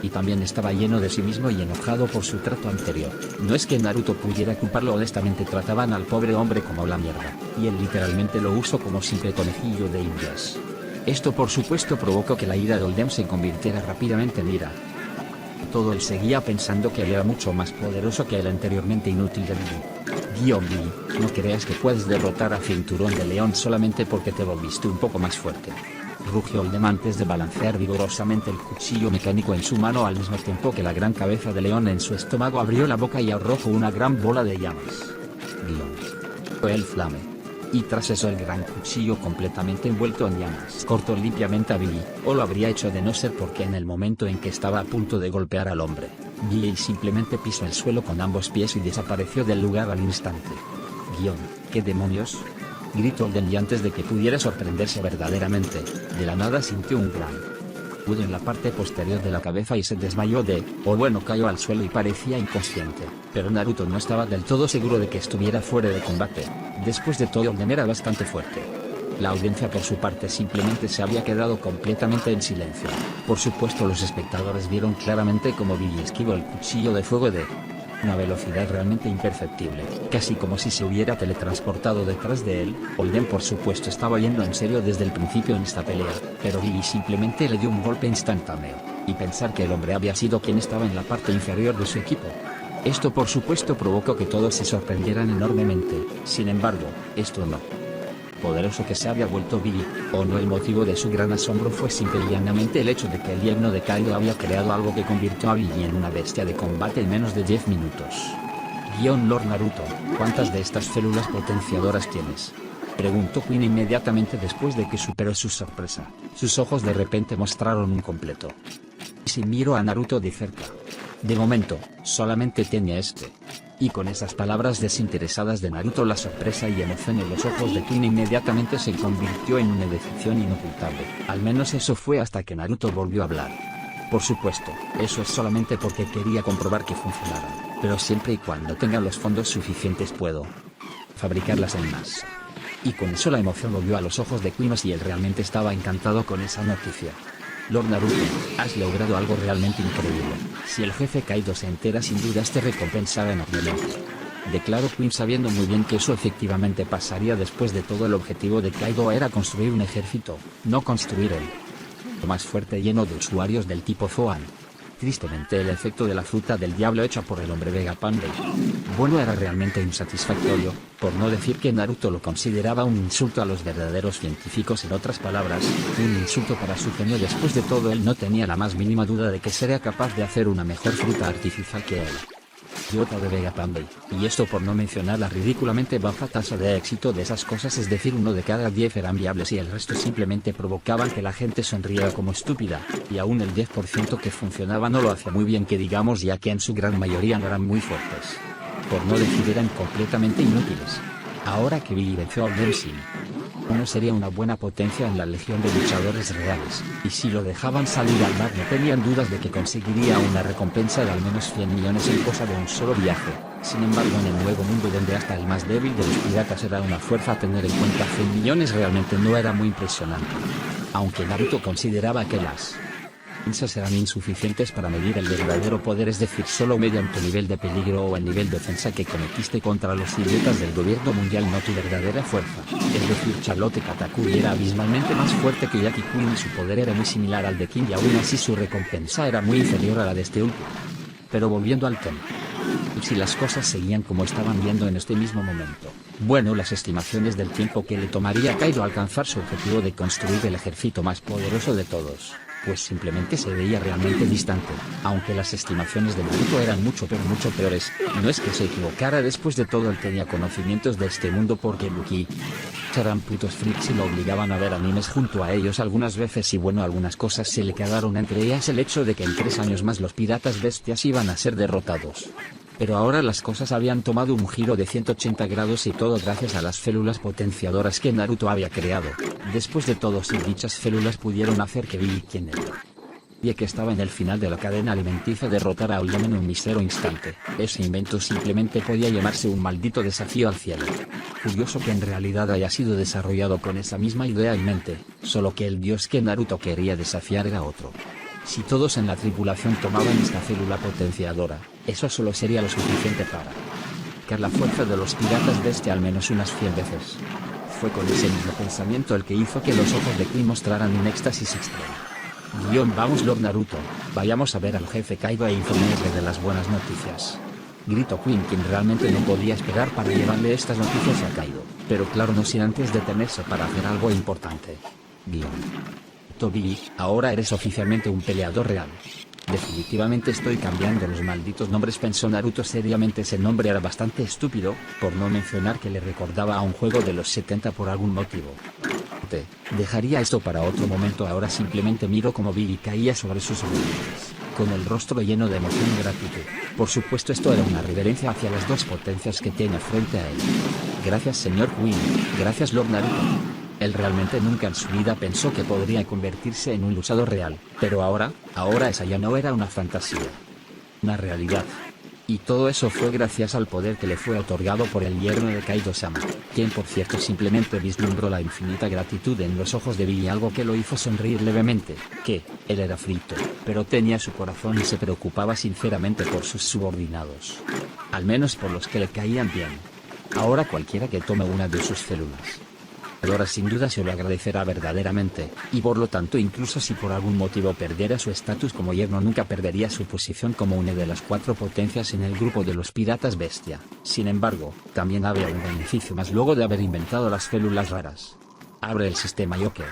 Y también estaba lleno de sí mismo y enojado por su trato anterior. No es que Naruto pudiera culparlo, honestamente trataban al pobre hombre como la mierda, y él literalmente lo usó como simple conejillo de indias. Esto por supuesto provocó que la ira de Oldem se convirtiera rápidamente en ira. Todo él seguía pensando que era mucho más poderoso que el anteriormente inútil de Billy. No creas que puedes derrotar a Cinturón de León solamente porque te volviste un poco más fuerte. Rugió Oldem antes de balancear vigorosamente el cuchillo mecánico en su mano, al mismo tiempo que la gran cabeza de león en su estómago abrió la boca y arrojó una gran bola de llamas. Fue el flame. Y tras eso el gran cuchillo completamente envuelto en llamas cortó limpiamente a Billy, o lo habría hecho de no ser porque en el momento en que estaba a punto de golpear al hombre, Billy simplemente pisó el suelo con ambos pies y desapareció del lugar al instante. ¿Qué demonios? Gritó Oldem, y antes de que pudiera sorprenderse verdaderamente, de la nada sintió un gran nudo en la parte posterior de la cabeza y se desmayó cayó al suelo y parecía inconsciente, pero Naruto no estaba del todo seguro de que estuviera fuera de combate. Después de todo, Oldem era bastante fuerte. La audiencia por su parte simplemente se había quedado completamente en silencio. Por supuesto los espectadores vieron claramente cómo Billy esquivó el cuchillo de fuego de una velocidad realmente imperceptible, casi como si se hubiera teletransportado detrás de él. Oldem por supuesto estaba yendo en serio desde el principio en esta pelea, pero Billy simplemente le dio un golpe instantáneo, y pensar que el hombre había sido quien estaba en la parte inferior de su equipo. Esto por supuesto provocó que todos se sorprendieran enormemente. Sin embargo, esto no poderoso que se había vuelto Billy, o no, el motivo de su gran asombro fue simple y llanamente el hecho de que el yerno de Kaido había creado algo que convirtió a Billy en una bestia de combate en menos de 10 minutos. Lord Naruto, ¿cuántas de estas células potenciadoras tienes?, preguntó Queen inmediatamente después de que superó su sorpresa. Sus ojos de repente mostraron un completo. Si miró a Naruto de cerca. De momento, solamente tenía este. Y con esas palabras desinteresadas de Naruto, la sorpresa y emoción en los ojos de Queen inmediatamente se convirtió en una decepción inocultable. Al menos eso fue hasta que Naruto volvió a hablar. Por supuesto, eso es solamente porque quería comprobar que funcionaran, pero siempre y cuando tenga los fondos suficientes puedo fabricarlas en masa. Y con eso la emoción volvió a los ojos de Queen y él realmente estaba encantado con esa noticia. Lord Naruto, has logrado algo realmente increíble. Si el jefe Kaido se entera, sin duda te recompensará enormemente, declaró Queen, sabiendo muy bien que eso efectivamente pasaría. Después de todo, el objetivo de Kaido era construir un ejército, no construir el más fuerte lleno de usuarios del tipo Zoan. Tristemente, el efecto de la fruta del diablo hecha por el hombre Vegapunk era realmente insatisfactorio, por no decir que Naruto lo consideraba un insulto a los verdaderos científicos. En otras palabras, un insulto para su genio. Después de todo, él no tenía la más mínima duda de que sería capaz de hacer una mejor fruta artificial que él. Idiota de Vegapunk, y esto por no mencionar la ridículamente baja tasa de éxito de esas cosas, es decir, 1 de cada 10 eran viables y el resto simplemente provocaban que la gente sonriera como estúpida, y aún el 10% que funcionaba no lo hacía muy bien que digamos, ya que en su gran mayoría no eran muy fuertes. Por no decir, eran completamente inútiles. Ahora que Billy venció a Oldem, uno sería una buena potencia en la legión de luchadores reales, y si lo dejaban salir al mar no tenían dudas de que conseguiría una recompensa de al menos 100 millones en cosa de un solo viaje. Sin embargo, en el nuevo mundo donde hasta el más débil de los piratas era una fuerza a tener en cuenta, 100 millones realmente no era muy impresionante. Aunque Naruto consideraba que las recompensas eran insuficientes para medir el verdadero poder, es decir, solo median tu nivel de peligro o el nivel de defensa que cometiste contra los idiotas del gobierno mundial, no tu verdadera fuerza. Es decir, Charlotte Katakuri era abismalmente más fuerte que Jackie Queen y su poder era muy similar al de King, y aún así su recompensa era muy inferior a la de este último. Pero volviendo al tema, si las cosas seguían como estaban viendo en este mismo momento, las estimaciones del tiempo que le tomaría a Kaido alcanzar su objetivo de construir el ejército más poderoso de todos, pues simplemente se veía realmente distante. Aunque las estimaciones de Naruto eran mucho peores, no es que se equivocara. Después de todo, él tenía conocimientos de este mundo porque Lucky eran putos freaks y lo obligaban a ver animes junto a ellos algunas veces, y algunas cosas se le quedaron, entre ellas el hecho de que en 3 años más los piratas bestias iban a ser derrotados. Pero ahora las cosas habían tomado un giro de 180 grados, y todo gracias a las células potenciadoras que Naruto había creado. Después de todo, si dichas células pudieron hacer que Billy, quien era Y que estaba en el final de la cadena alimenticia derrotar a Aoyama en un mísero instante. Ese invento simplemente podía llamarse un maldito desafío al cielo. Curioso que en realidad haya sido desarrollado con esa misma idea en mente, solo que el dios que Naruto quería desafiar era otro. Si todos en la tripulación tomaban esta célula potenciadora, eso solo sería lo suficiente para que la fuerza de los piratas bestia al menos unas 100 veces. Fue con ese mismo pensamiento el que hizo que los ojos de Queen mostraran un éxtasis extremo. Vamos Lord Naruto, vayamos a ver al jefe Kaido e informémosle de las buenas noticias. Gritó Queen, quien realmente no podía esperar para llevarle estas noticias a Kaido, pero claro, no sin antes detenerse para hacer algo importante. Tobi, ahora eres oficialmente un peleador real. Definitivamente estoy cambiando los malditos nombres, pensó Naruto seriamente. Ese nombre era bastante estúpido, por no mencionar que le recordaba a un juego de los 70 por algún motivo. Dejaría esto para otro momento. Ahora simplemente miro como Biggie caía sobre sus rodillas, con el rostro lleno de emoción y gratitud. Por supuesto, esto era una reverencia hacia las dos potencias que tiene frente a él. Gracias señor Queen, gracias Lord Naruto. Él realmente nunca en su vida pensó que podría convertirse en un luchador real, pero ahora esa ya no era una fantasía. Una realidad. Y todo eso fue gracias al poder que le fue otorgado por el yerno de Kaido-sama, quien por cierto simplemente vislumbró la infinita gratitud en los ojos de Billy, algo que lo hizo sonreír levemente, que, él era frito, pero tenía su corazón y se preocupaba sinceramente por sus subordinados. Al menos por los que le caían bien. Ahora cualquiera que tome una de sus células, ahora sin duda se lo agradecerá verdaderamente, y por lo tanto incluso si por algún motivo perdiera su estatus como yerno nunca perdería su posición como una de las 4 potencias en el grupo de los piratas bestia. Sin embargo, también había un beneficio más luego de haber inventado las células raras. Abre el sistema Joker,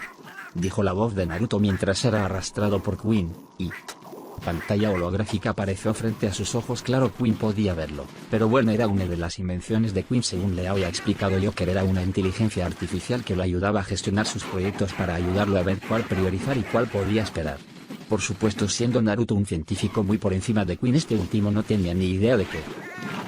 dijo la voz de Naruto mientras era arrastrado por Queen, y pantalla holográfica apareció frente a sus ojos. Claro, Queen podía verlo, pero bueno, era una de las invenciones de Queen. Según le había explicado Joker, era una inteligencia artificial que lo ayudaba a gestionar sus proyectos para ayudarlo a ver cuál priorizar y cuál podía esperar. Por supuesto, siendo Naruto un científico muy por encima de Queen, este último no tenía ni idea de qué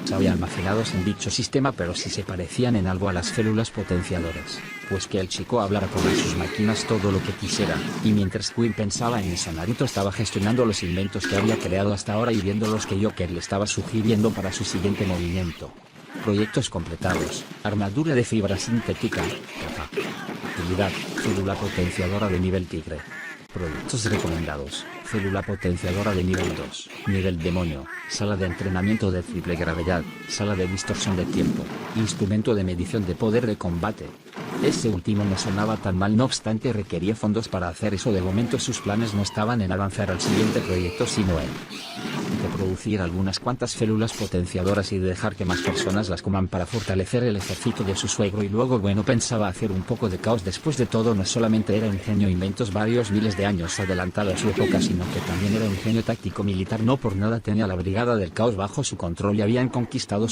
se había almacenados en dicho sistema, pero sí se parecían en algo a las células potenciadoras, pues que el chico hablara con sus máquinas todo lo que quisiera, y mientras Queen pensaba en eso, Naruto estaba gestionando los inventos que había creado hasta ahora y viendo los que Joker le estaba sugiriendo para su siguiente movimiento. Proyectos completados: armadura de fibra sintética, capa, utilidad, célula potenciadora de nivel tigre. Proyectos recomendados: célula potenciadora de nivel 2, nivel demonio, sala de entrenamiento de triple gravedad, sala de distorsión de tiempo, instrumento de medición de poder de combate. Ese último no sonaba tan mal, no obstante requería fondos para hacer eso. De momento sus planes no estaban en avanzar al siguiente proyecto, sino en producir algunas cuantas células potenciadoras y dejar que más personas las coman para fortalecer el ejército de su suegro. Y luego, bueno, pensaba hacer un poco de caos. Después de todo, no solamente era ingenio e inventos varios miles de años adelantado a su época, sino que también era ingenio táctico militar. No por nada tenía la brigada del caos bajo su control y habían conquistado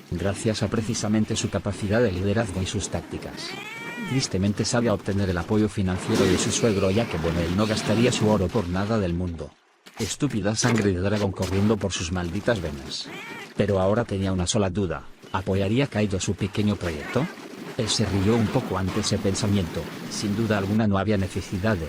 gracias a precisamente su capacidad de liderazgo y sus tácticas. Tristemente sabía obtener el apoyo financiero de su suegro, ya que bueno, él no gastaría su oro por nada del mundo. Estúpida sangre de dragón corriendo por sus malditas venas. Pero ahora tenía una sola duda: ¿apoyaría Kaido su pequeño proyecto? Él se rió un poco ante ese pensamiento. Sin duda alguna no había necesidad de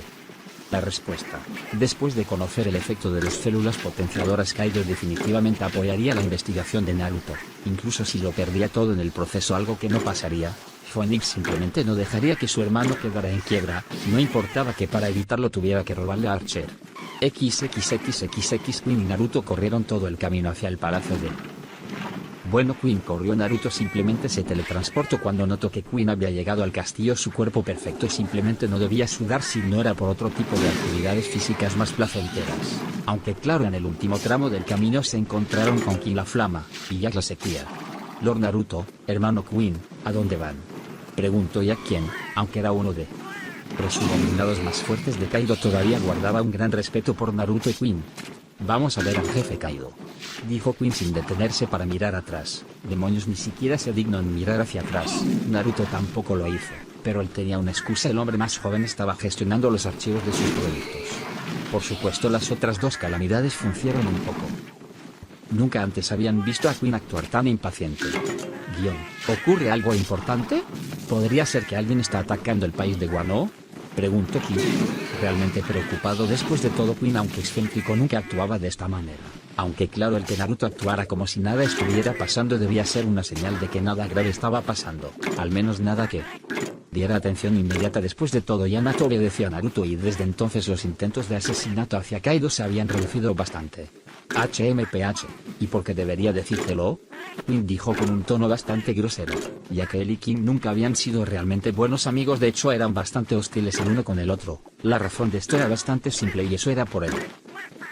la respuesta. Después de conocer el efecto de las células potenciadoras, Kaido definitivamente apoyaría la investigación de Naruto, incluso si lo perdía todo en el proceso, algo que no pasaría. Phoenix simplemente no dejaría que su hermano quedara en quiebra, no importaba que para evitarlo tuviera que robarle a Archer. XXXXX Queen y Naruto corrieron todo el camino hacia el palacio de... Bueno, Queen corrió. Naruto simplemente se teletransportó cuando notó que Queen había llegado al castillo. Su cuerpo perfecto y simplemente no debía sudar si no era por otro tipo de actividades físicas más placenteras. Aunque claro, en el último tramo del camino se encontraron con King la Flama y Jack la Sequía. Lord Naruto, hermano Queen, ¿a dónde van?, preguntó Jack, quien, aunque era uno de los subordinados más fuertes de Kaido, todavía guardaba un gran respeto por Naruto y Queen. Vamos a ver al jefe Kaido, dijo Queen sin detenerse para mirar atrás. Demonios, ni siquiera se dignó en mirar hacia atrás. Naruto tampoco lo hizo, pero él tenía una excusa: el hombre más joven estaba gestionando los archivos de sus proyectos. Por supuesto, las otras dos calamidades funcionaron un poco. Nunca antes habían visto a Queen actuar tan impaciente. ¿Ocurre algo importante? ¿Podría ser que alguien está atacando el país de Wano?, preguntó Queen. realmente preocupado después de todo. Queen, aunque excéntrico, nunca actuaba de esta manera. Aunque claro, el que Naruto actuara como si nada estuviera pasando debía ser una señal de que nada grave estaba pasando, al menos nada que diera atención inmediata. Después de todo, Yamato obedeció a Naruto y desde entonces los intentos de asesinato hacia Kaido se habían reducido bastante. HMPH, ¿y por qué debería decírtelo? Queen dijo con un tono bastante grosero, ya que él y King nunca habían sido realmente buenos amigos, de hecho eran bastante hostiles el uno con el otro. La razón de esto era bastante simple y eso era por el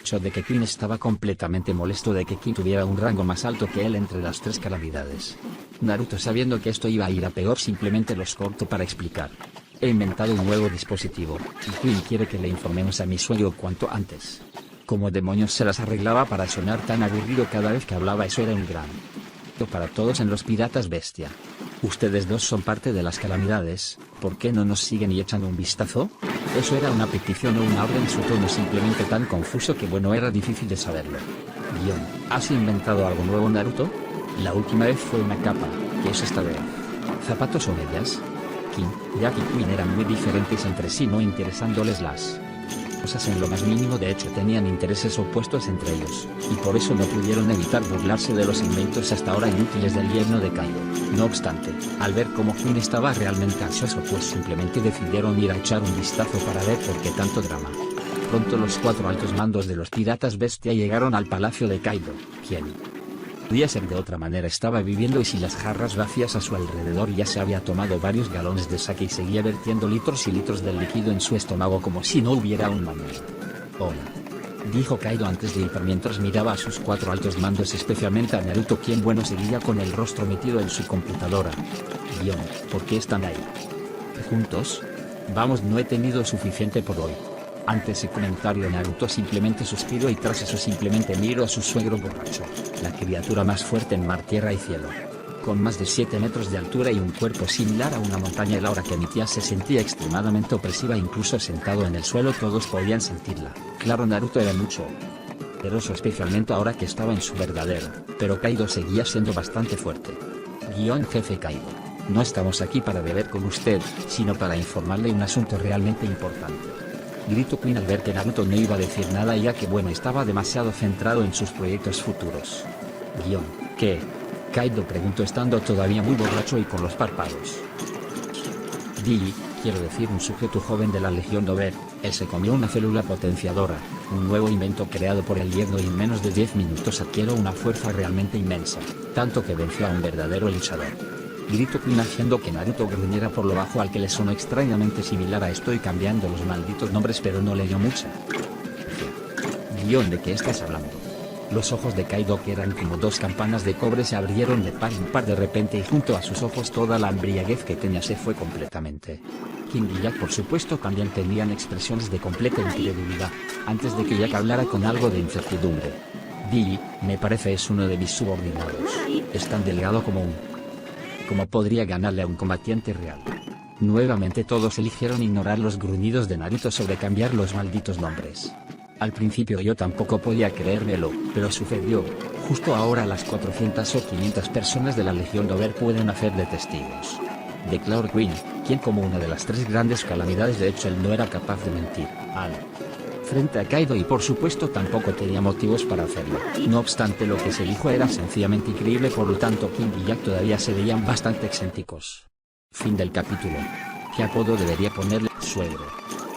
hecho de que Queen estaba completamente molesto de que King tuviera un rango más alto que él entre las tres calamidades. Naruto, sabiendo que esto iba a ir a peor, simplemente los cortó para explicar. He inventado un nuevo dispositivo, y Queen quiere que le informemos a mi suegro cuanto antes. ¿Cómo demonios se las arreglaba para sonar tan aburrido cada vez que hablaba? Eso era un gran para todos en los Piratas Bestia. Ustedes dos son parte de las calamidades, ¿por qué no nos siguen y echan un vistazo? Eso era una petición o una orden, su tono simplemente tan confuso que bueno, era difícil de saberlo. Guión, ¿has inventado algo nuevo, Naruto? La última vez fue una capa, ¿qué es esta vez? ¿Zapatos o medias? King, Jack y Queen eran muy diferentes entre sí, no interesándoles las cosas en lo más mínimo. De hecho, tenían intereses opuestos entre ellos, y por eso no pudieron evitar burlarse de los inventos hasta ahora inútiles del yerno de Kaido. No obstante, al ver cómo Queen estaba realmente ansioso, pues simplemente decidieron ir a echar un vistazo para ver por qué tanto drama. Pronto los cuatro altos mandos de los Piratas Bestia llegaron al palacio de Kaido, quien podía ser de otra manera estaba viviendo y sin las jarras vacías a su alrededor. Ya se había tomado varios galones de sake y seguía vertiendo litros y litros del líquido en su estómago como si no hubiera un mañana. Hola, dijo Kaido antes de ir mientras miraba a sus cuatro altos mandos, especialmente a Naruto, quien bueno seguía con el rostro metido en su computadora. Guión, ¿por qué están ahí juntos? Vamos, no he tenido suficiente por hoy. Ante ese comentario, Naruto simplemente suspiró y tras eso simplemente miró a su suegro borracho, la criatura más fuerte en mar, tierra y cielo. Con más de 7 metros de altura y un cuerpo similar a una montaña, la aura que emitía se sentía extremadamente opresiva. Incluso sentado en el suelo todos podían sentirla. Claro, Naruto era mucho poderoso, especialmente ahora que estaba en su verdadero, pero Kaido seguía siendo bastante fuerte. Guión, jefe Kaido, no estamos aquí para beber con usted, sino para informarle un asunto realmente importante. Gritó Queen al ver que Naruto no iba a decir nada, ya que bueno, estaba demasiado centrado en sus proyectos futuros. Guión, ¿qué? Kaido preguntó estando todavía muy borracho y con los párpados. Quiero decir, un sujeto joven de la Legión Dover, él se comió una célula potenciadora, un nuevo invento creado por el yerno, y en menos de 10 minutos adquirió una fuerza realmente inmensa, tanto que venció a un verdadero luchador. Gritó Queen haciendo que Naruto gruñera por lo bajo, al que le sonó extrañamente similar a estoy cambiando los malditos nombres, pero no le dio mucha. Guión, ¿de qué estás hablando? Los ojos de Kaido, que eran como dos campanas de cobre, se abrieron de par en par de repente y junto a sus ojos toda la embriaguez que tenía se fue completamente. King y Jack por supuesto también tenían expresiones de completa incredulidad, antes de que Jack hablara con algo de incertidumbre. Me parece es uno de mis subordinados. Es tan delgado como ¿Cómo podría ganarle a un combatiente real? Nuevamente todos eligieron ignorar los gruñidos de Naruto sobre cambiar los malditos nombres. Al principio yo tampoco podía creérmelo, pero sucedió. Justo ahora las 400 o 500 personas de la Legión Dover pueden hacer de testigos. Declaró Queen, quien como una de las tres grandes calamidades, de hecho él no era capaz de mentir frente a Kaido y por supuesto tampoco tenía motivos para hacerlo. No obstante, lo que se dijo era sencillamente increíble, por lo tanto King y Jack todavía se veían bastante excéntricos. Fin del capítulo. ¿Qué apodo debería ponerle? Suegro.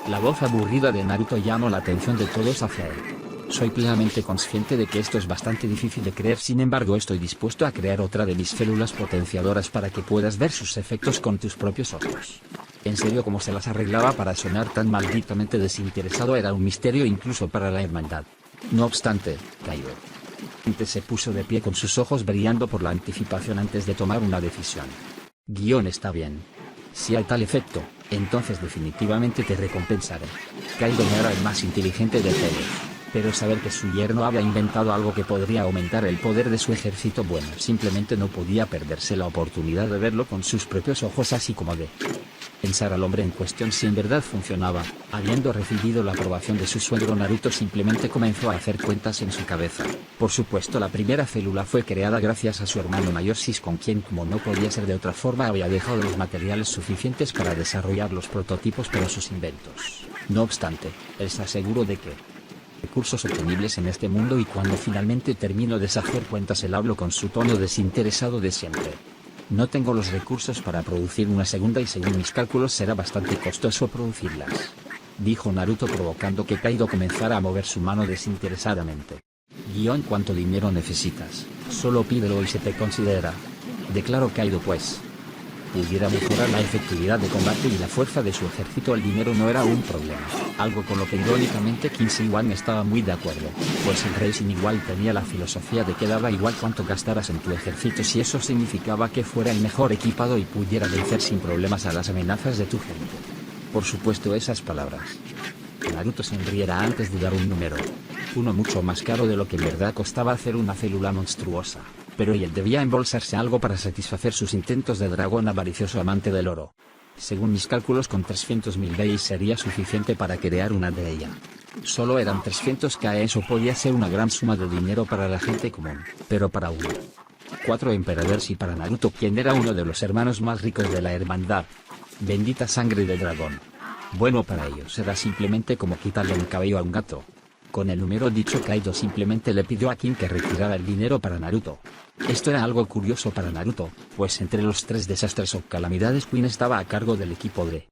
La voz aburrida de Naruto llamó la atención de todos hacia él. Soy plenamente consciente de que esto es bastante difícil de creer, sin embargo estoy dispuesto a crear otra de mis células potenciadoras para que puedas ver sus efectos con tus propios ojos. En serio, cómo se las arreglaba para sonar tan malditamente desinteresado era un misterio incluso para la hermandad. No obstante, Kaido se puso de pie con sus ojos brillando por la anticipación antes de tomar una decisión. Guión, está bien. Si hay tal efecto, entonces definitivamente te recompensaré. Kaido no era el más inteligente de todos, pero saber que su yerno había inventado algo que podría aumentar el poder de su ejército, bueno, simplemente no podía perderse la oportunidad de verlo con sus propios ojos, así como de pensar al hombre en cuestión si en verdad funcionaba. Habiendo recibido la aprobación de su suegro, Naruto simplemente comenzó a hacer cuentas en su cabeza. Por supuesto, la primera célula fue creada gracias a su hermano mayor Sis, con quien, como no podía ser de otra forma, había dejado los materiales suficientes para desarrollar los prototipos para sus inventos. No obstante, él se aseguró de que recursos obtenibles en este mundo, y cuando finalmente terminó de hacer cuentas él habló con su tono desinteresado de siempre. No tengo los recursos para producir una segunda y según mis cálculos será bastante costoso producirlas, dijo Naruto provocando que Kaido comenzara a mover su mano desinteresadamente. ¿Cuánto dinero necesitas? Solo pídelo y se te considera, declaró Kaido. Pues pudiera mejorar la efectividad de combate y la fuerza de su ejército, el dinero no era un problema, algo con lo que irónicamente Quincy Wan estaba muy de acuerdo, pues el rey sin igual tenía la filosofía de que daba igual cuánto gastaras en tu ejército si eso significaba que fuera el mejor equipado y pudiera vencer sin problemas a las amenazas de tu gente. Por supuesto, esas palabras. Naruto sonriera antes de dar un número. Uno mucho más caro de lo que en verdad costaba hacer una célula monstruosa, pero él debía embolsarse algo para satisfacer sus intentos de dragón avaricioso amante del oro. Según mis cálculos, con 300.000 beis sería suficiente para crear una de ellas. Solo eran 300k, eso podía ser una gran suma de dinero para la gente común, pero para uno, 4 emperadores y para Naruto, quien era uno de los hermanos más ricos de la hermandad, bendita sangre de dragón. Bueno, para ellos era simplemente como quitarle el cabello a un gato. Con el número dicho, Kaido simplemente le pidió a King que retirara el dinero para Naruto. Esto era algo curioso para Naruto, pues entre los 3 desastres o calamidades, Queen estaba a cargo del equipo de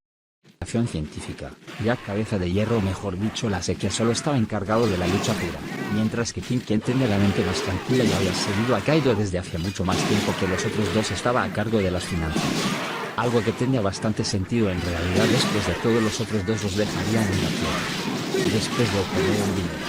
acción científica, ya Cabeza de Hierro, mejor dicho la sequía, solo estaba encargado de la lucha pura, mientras que King, quien tenía la mente más tranquila y había seguido a Kaido desde hace mucho más tiempo que los otros dos, estaba a cargo de las finanzas. Algo que tenía bastante sentido en realidad, después de todos los otros dos los dejarían en la tierra. Después de obtener el dinero,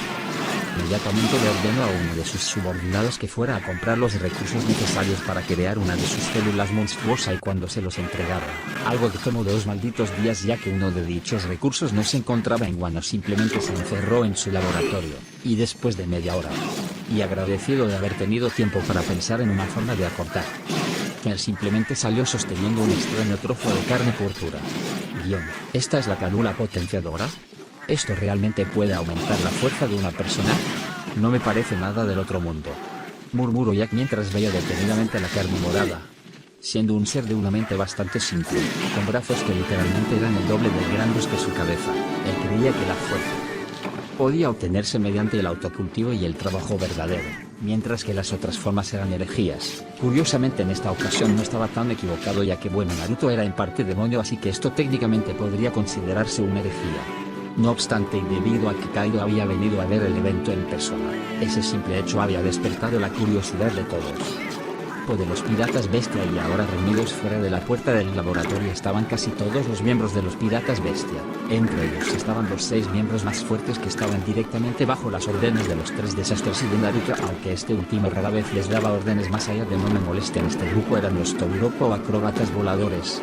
inmediatamente le ordenó a uno de sus subordinados que fuera a comprar los recursos necesarios para crear una de sus células monstruosa, y cuando se los entregara, algo que tomó 2 malditos días ya que uno de dichos recursos no se encontraba en Wano, simplemente se encerró en su laboratorio, y después de media hora, y agradecido de haber tenido tiempo para pensar en una forma de acortar, él simplemente salió sosteniendo un extraño trozo de carne púrpura. ¿Esta es la célula potenciadora? ¿Esto realmente puede aumentar la fuerza de una persona? No me parece nada del otro mundo, murmuró Jack mientras veía detenidamente la carne morada. Siendo un ser de una mente bastante simple, con brazos que literalmente eran el doble de grandes que su cabeza, él creía que la fuerza podía obtenerse mediante el autocultivo y el trabajo verdadero, mientras que las otras formas eran herejías. Curiosamente, en esta ocasión no estaba tan equivocado, ya que bueno, Naruto era en parte demonio, así que esto técnicamente podría considerarse una herejía. No obstante, y debido a que Kaido había venido a ver el evento en persona, ese simple hecho había despertado la curiosidad de todos. De los piratas bestia, y ahora reunidos fuera de la puerta del laboratorio estaban casi todos los miembros de los piratas bestia. Entre ellos estaban los 6 miembros más fuertes que estaban directamente bajo las órdenes de los 3 desastres y de Naruto, aunque este último rara vez les daba órdenes más allá de no me molesten. Este grupo eran los Todoroki o acróbatas voladores.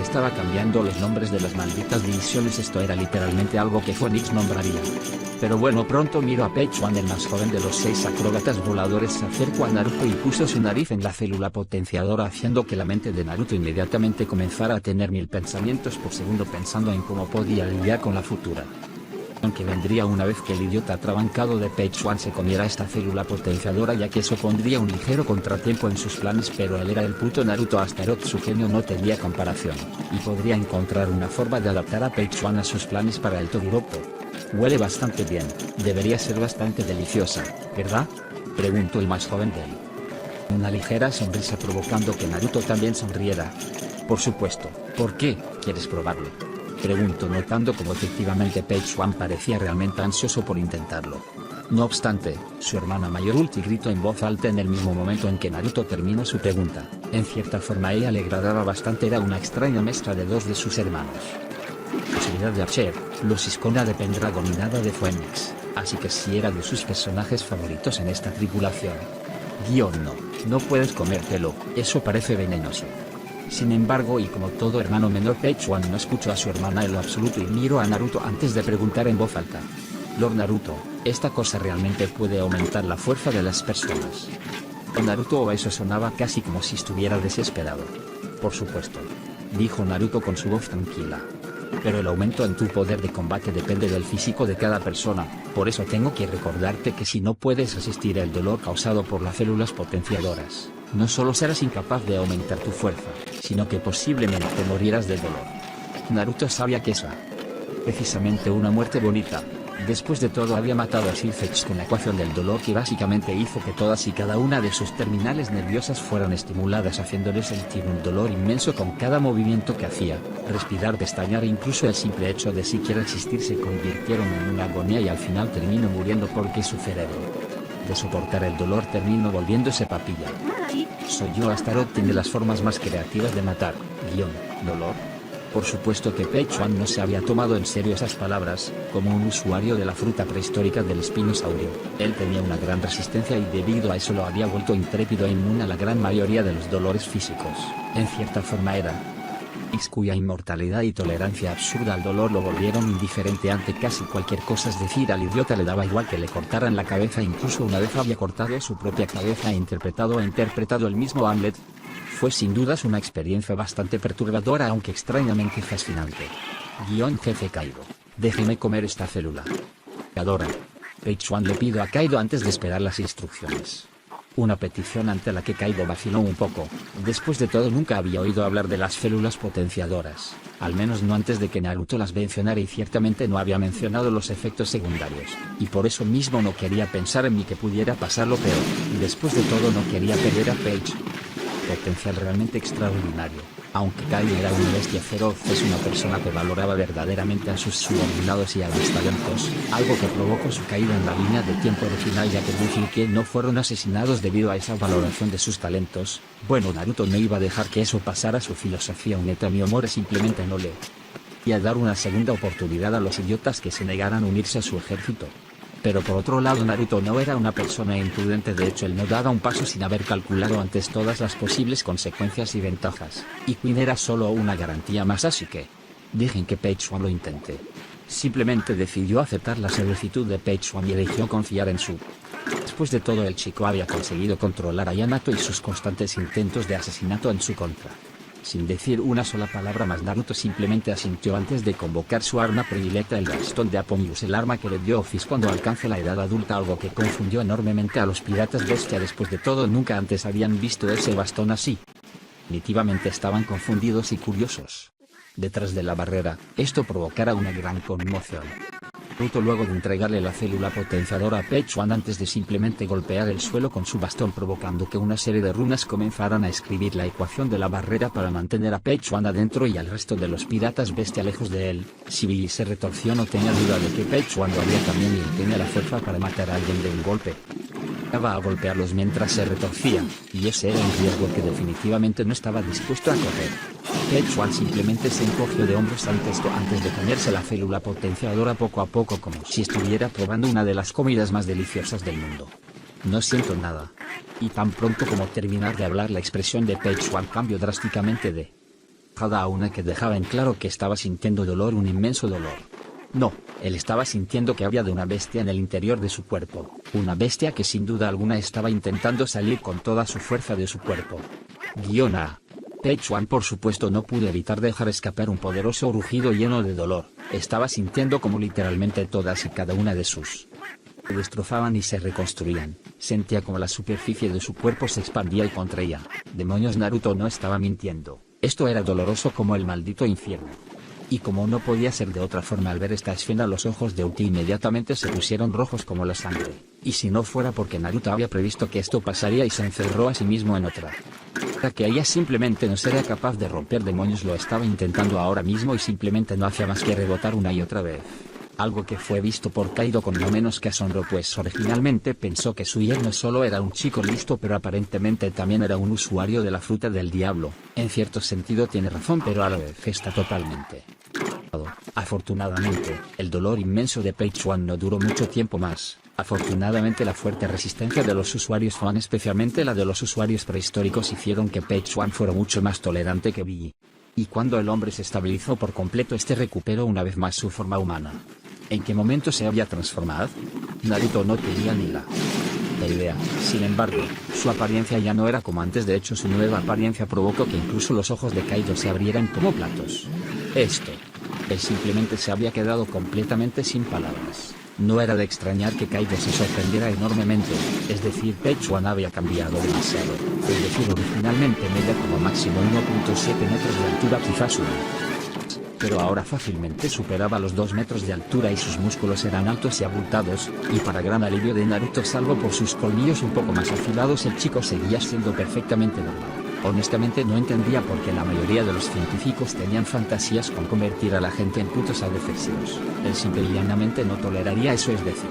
Estaba cambiando los nombres de las malditas divisiones, esto era literalmente algo que Phoenix nombraría. Pero bueno, pronto miró a Peichuan, el más joven de los 6 acróbatas voladores, se acercó a Naruto y puso su nariz en la célula potenciadora, haciendo que la mente de Naruto inmediatamente comenzara a tener 1000 pensamientos por segundo pensando en cómo podía lidiar con la futura, aunque vendría una vez que el idiota atrabancado de Peichuan se comiera esta célula potenciadora, ya que eso pondría un ligero contratiempo en sus planes, pero él era el puto Naruto Astaroth, su genio no tenía comparación, y podría encontrar una forma de adaptar a Peichuan a sus planes para el Todoroki. Huele bastante bien, debería ser bastante deliciosa, ¿verdad?, preguntó el más joven de él. Una ligera sonrisa provocando que Naruto también sonriera. Por supuesto, ¿por qué? ¿Quieres probarlo?, preguntó, notando como efectivamente Peichuan parecía realmente ansioso por intentarlo. No obstante, su hermana mayor Ulti gritó en voz alta en el mismo momento en que Naruto terminó su pregunta. En cierta forma a ella le agradaba bastante, era una extraña mezcla de 2 de sus hermanos. Posibilidad de Archer, los Iskona de Pendragon y nada de Phoenix, así que sí era de sus personajes favoritos en esta tripulación. No puedes comértelo, eso parece venenoso. Sin embargo, y como todo hermano menor, Peichuan no escuchó a su hermana en lo absoluto y miró a Naruto antes de preguntar en voz alta. Lord Naruto, ¿esta cosa realmente puede aumentar la fuerza de las personas? O Naruto, o eso sonaba casi como si estuviera desesperado. Por supuesto, dijo Naruto con su voz tranquila. Pero el aumento en tu poder de combate depende del físico de cada persona, por eso tengo que recordarte que si no puedes resistir el dolor causado por las células potenciadoras, no solo serás incapaz de aumentar tu fuerza, sino que posiblemente morirás de dolor. Naruto sabía que esa Precisamente una muerte bonita. Después de todo había matado a Silfech con la ecuación del dolor que básicamente hizo que todas y cada una de sus terminales nerviosas fueran estimuladas haciéndoles sentir un dolor inmenso con cada movimiento que hacía. Respirar, pestañear e incluso el simple hecho de siquiera existir se convirtieron en una agonía y al final terminó muriendo porque su cerebro, de soportar el dolor, terminó volviéndose papilla. Soy yo. Astaroth tiene las formas más creativas de matar. Dolor. Por supuesto que Pei-Chuan no se había tomado en serio esas palabras, como un usuario de la fruta prehistórica del espinosaurio. Él tenía una gran resistencia y debido a eso lo había vuelto intrépido e inmune a la gran mayoría de los dolores físicos. En cierta forma era cuya inmortalidad y tolerancia absurda al dolor lo volvieron indiferente ante casi cualquier cosa, es decir, al idiota le daba igual que le cortaran la cabeza. Incluso una vez había cortado su propia cabeza e interpretado el mismo Hamlet. Fue sin dudas una experiencia bastante perturbadora aunque extrañamente fascinante. Jefe Kaido. Déjeme comer esta célula. Adora. Pei-Chuan le pido a Kaido antes de esperar las instrucciones. Una petición ante la que Kaido vaciló un poco. Después de todo nunca había oído hablar de las células potenciadoras, al menos no antes de que Naruto las mencionara, y ciertamente no había mencionado los efectos secundarios, y por eso mismo no quería pensar en mí que pudiera pasar lo peor. Después de todo no quería perder a Paige. Potencial realmente extraordinario. Aunque Kaido era una bestia feroz, es una persona que valoraba verdaderamente a sus subordinados y a los talentos, algo que provocó su caída en la línea de tiempo original, ya que Luffy y Ken no fueron asesinados debido a esa valoración de sus talentos. Bueno, Naruto no iba a dejar que eso pasara. Su filosofía uneta mi amor simplemente no le iba a dar una segunda oportunidad a los idiotas que se negaran a unirse a su ejército. Pero por otro lado, Naruto no era una persona imprudente, de hecho él no daba un paso sin haber calculado antes todas las posibles consecuencias y ventajas, y Queen era solo una garantía más, así que dejen que Pei-Chuan lo intente. Simplemente decidió aceptar la solicitud de Pei-Chuan y eligió confiar en su. Después de todo, el chico había conseguido controlar a Yamato y sus constantes intentos de asesinato en su contra. Sin decir una sola palabra más, Naruto simplemente asintió antes de convocar su arma predilecta, el bastón de Apomius, el arma que le dio Ophis cuando alcanzó la edad adulta, algo que confundió enormemente a los piratas bestia. Después de todo, nunca antes habían visto ese bastón así. Definitivamente estaban confundidos y curiosos. Detrás de la barrera, esto provocara una gran conmoción. Naruto, luego de entregarle la célula potenciadora a Pei-Chuan antes de simplemente golpear el suelo con su bastón, provocando que una serie de runas comenzaran a escribir la ecuación de la barrera para mantener a Pei-Chuan adentro y al resto de los piratas bestia lejos de él. Si Billy se retorció, no tenía duda de que Pei-Chuan lo haría también, y él tenía la fuerza para matar a alguien de un golpe. Iba a golpearlos mientras se retorcía, y ese era un riesgo que definitivamente no estaba dispuesto a correr. Pei-Chuan simplemente se encogió de hombros antes de comerse la célula potenciadora poco a poco, como si estuviera probando una de las comidas más deliciosas del mundo. No siento nada. Y tan pronto como terminar de hablar, la expresión de Pei-Chuan cambió drásticamente de enojada a una que dejaba en claro que estaba sintiendo dolor, un inmenso dolor. No, él estaba sintiendo que había de una bestia en el interior de su cuerpo, una bestia que sin duda alguna estaba intentando salir con toda su fuerza de su cuerpo. A. Pei-Chuan por supuesto no pudo evitar dejar escapar un poderoso rugido lleno de dolor. Estaba sintiendo como literalmente todas y cada una de sus se destrozaban y se reconstruían. Sentía como la superficie de su cuerpo se expandía y contraía. Demonios, Naruto no estaba mintiendo. Esto era doloroso como el maldito infierno. Y como no podía ser de otra forma, al ver esta escena los ojos de Uchi inmediatamente se pusieron rojos como la sangre. Y si no fuera porque Naruto había previsto que esto pasaría y se encerró a sí mismo en otra. Que ella simplemente no sería capaz de romper, demonios, lo estaba intentando ahora mismo y simplemente no hacía más que rebotar una y otra vez. Algo que fue visto por Kaido con no menos que asombro, pues originalmente pensó que su yerno solo era un chico listo, pero aparentemente también era un usuario de la fruta del diablo. En cierto sentido tiene razón, pero a la vez está totalmente. Afortunadamente, el dolor inmenso de Pei-Chuan no duró mucho tiempo más. Afortunadamente, la fuerte resistencia de los usuarios Fan, especialmente la de los usuarios prehistóricos, hicieron que Pei-Chuan fuera mucho más tolerante que Billy. Y cuando el hombre se estabilizó por completo, este recuperó una vez más su forma humana. ¿En qué momento se había transformado? Naruto no tenía ni la idea. Sin embargo, su apariencia ya no era como antes. De hecho, su nueva apariencia provocó que incluso los ojos de Kaido se abrieran como platos. Él simplemente se había quedado completamente sin palabras. No era de extrañar que Kaido se sorprendiera enormemente, es decir, Pei-Chuan había cambiado demasiado. Es decir, originalmente medía como máximo 1.7 metros de altura, quizás 1. pero ahora fácilmente superaba los 2 metros de altura y sus músculos eran altos y abultados, y para gran alivio de Naruto salvo por sus colmillos un poco más afilados el chico seguía siendo perfectamente normal. Honestamente no entendía por qué la mayoría de los científicos tenían fantasías con convertir a la gente en putos adefesivos. Él simple y llanamente no toleraría eso, es decir,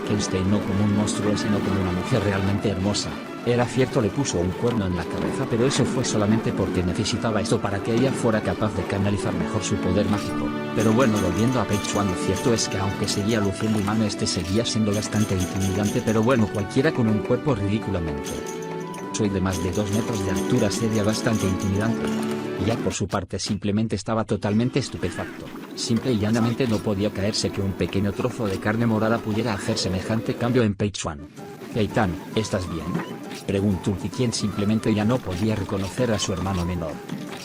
que Einstein no como un monstruo sino como una mujer realmente hermosa. Era cierto, le puso un cuerno en la cabeza, pero eso fue solamente porque necesitaba esto para que ella fuera capaz de canalizar mejor su poder mágico. Pero bueno, volviendo a Page-One, lo cierto es que aunque seguía luciendo humano, este seguía siendo bastante intimidante, pero bueno, cualquiera con un cuerpo ridículamente soy de más de 2 metros de altura sería bastante intimidante. Jack por su parte simplemente estaba totalmente estupefacto. Simple y llanamente no podía caerse que un pequeño trozo de carne morada pudiera hacer semejante cambio en Page-One. Eitan, ¿estás bien?, preguntó Ulti, quien simplemente ya no podía reconocer a su hermano menor.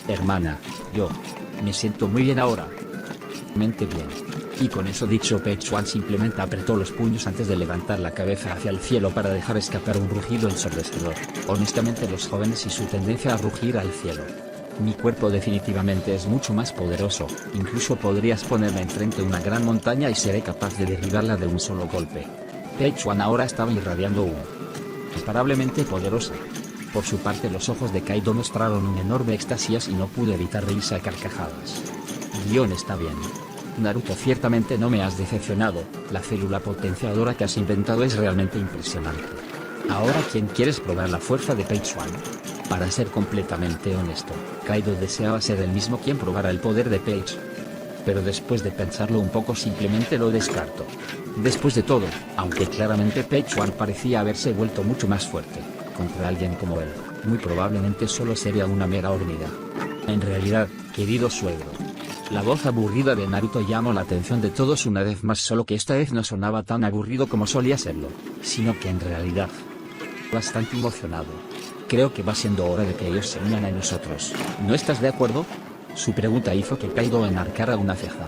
Hermana, yo me siento muy bien ahora. Mente bien. Y con eso dicho, Page-One simplemente apretó los puños antes de levantar la cabeza hacia el cielo para dejar escapar un rugido ensordecedor. Honestamente, los jóvenes y su tendencia a rugir al cielo. Mi cuerpo definitivamente es mucho más poderoso, incluso podrías ponerme enfrente de una gran montaña y seré capaz de derribarla de un solo golpe. Page-One ahora estaba irradiando humo. Imparablemente poderosa. Por su parte, los ojos de Kaido mostraron un enorme éxtasis y no pude evitar reírse a carcajadas. Guión está bien. Naruto, ciertamente no me has decepcionado, la célula potenciadora que has inventado es realmente impresionante. Ahora, ¿quién quieres probar la fuerza de Page-One? Para ser completamente honesto, Kaido deseaba ser el mismo quien probara el poder de Page. Pero después de pensarlo un poco simplemente lo descarto. Después de todo, aunque claramente Page-One parecía haberse vuelto mucho más fuerte, contra alguien como él, muy probablemente solo sería una mera hormiga. En realidad, querido suegro. La voz aburrida de Naruto llamó la atención de todos una vez más, solo que esta vez no sonaba tan aburrido como solía serlo, sino que en realidad bastante emocionado. Creo que va siendo hora de que ellos se unan a nosotros, ¿no estás de acuerdo? Su pregunta hizo que Kaido enarcara una ceja.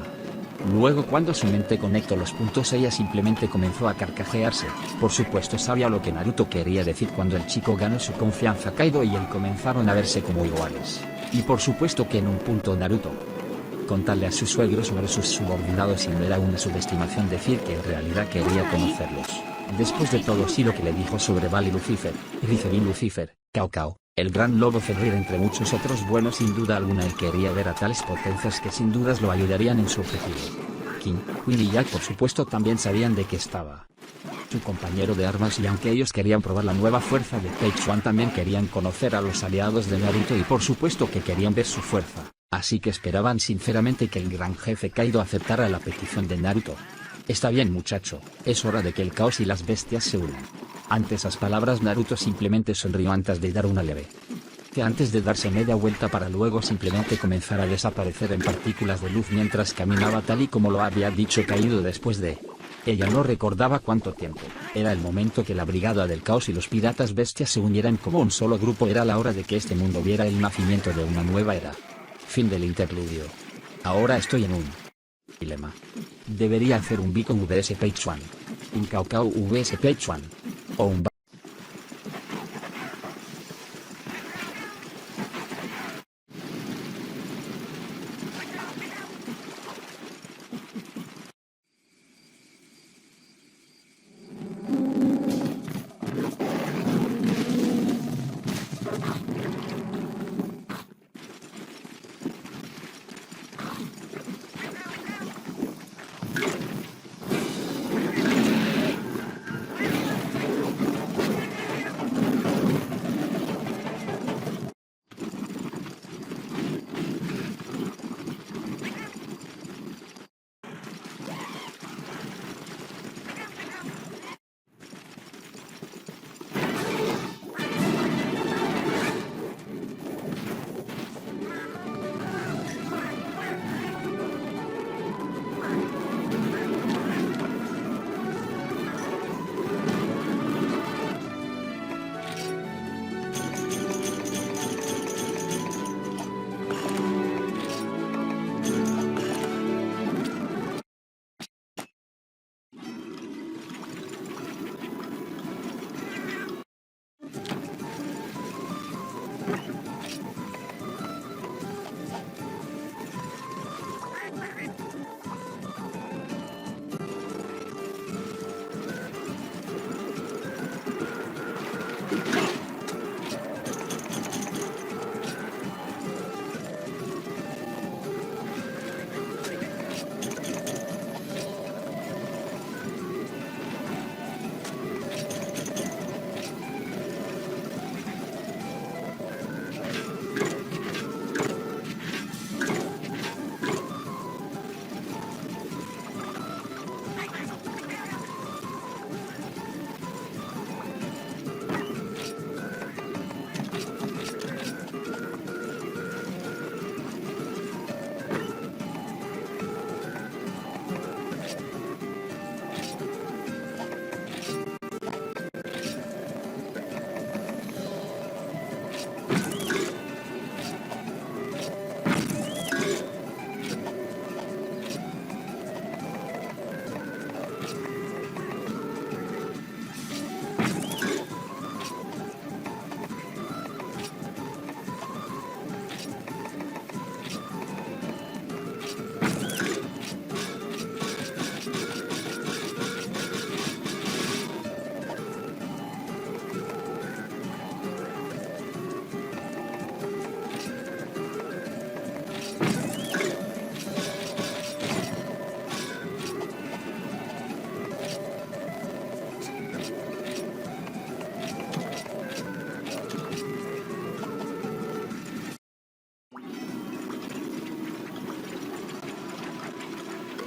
Luego, cuando su mente conectó los puntos, ella simplemente comenzó a carcajearse. Por supuesto sabía lo que Naruto quería decir cuando el chico ganó su confianza. Kaido y él comenzaron a verse como iguales. Y por supuesto que en un punto Naruto contarle a su suegro sobre sus subordinados y no era una subestimación decir que en realidad quería conocerlos. Después de todo, sí, lo que le dijo sobre Val y Lucifer, Rizerin Lucifer, Cao Cao, el gran lobo feroz entre muchos otros, bueno, sin duda alguna él quería ver a tales potencias que sin dudas lo ayudarían en su objetivo. King, Queen y Jack por supuesto también sabían de qué estaba su compañero de armas, y aunque ellos querían probar la nueva fuerza de Page-One, también querían conocer a los aliados de Naruto y por supuesto que querían ver su fuerza. Así que esperaban sinceramente que el gran jefe Kaido aceptara la petición de Naruto. Está bien, muchacho, es hora de que el caos y las bestias se unan. Ante esas palabras, Naruto simplemente sonrió antes de dar una leve que antes de darse media vuelta para luego simplemente comenzar a desaparecer en partículas de luz mientras caminaba, tal y como lo había dicho Kaido después de... Ella no recordaba cuánto tiempo. Era el momento que la Brigada del Caos y los Piratas Bestias se unieran como un solo grupo. Era la hora de que este mundo viera el nacimiento de una nueva era. Fin del interludio. Ahora estoy en un dilema. Debería hacer un Beacon vs Page-One, un Cao Cao vs Page-One, o un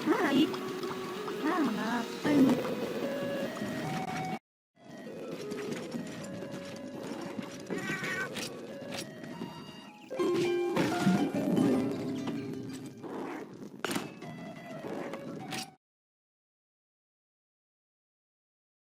Hi. Ah, 빨리.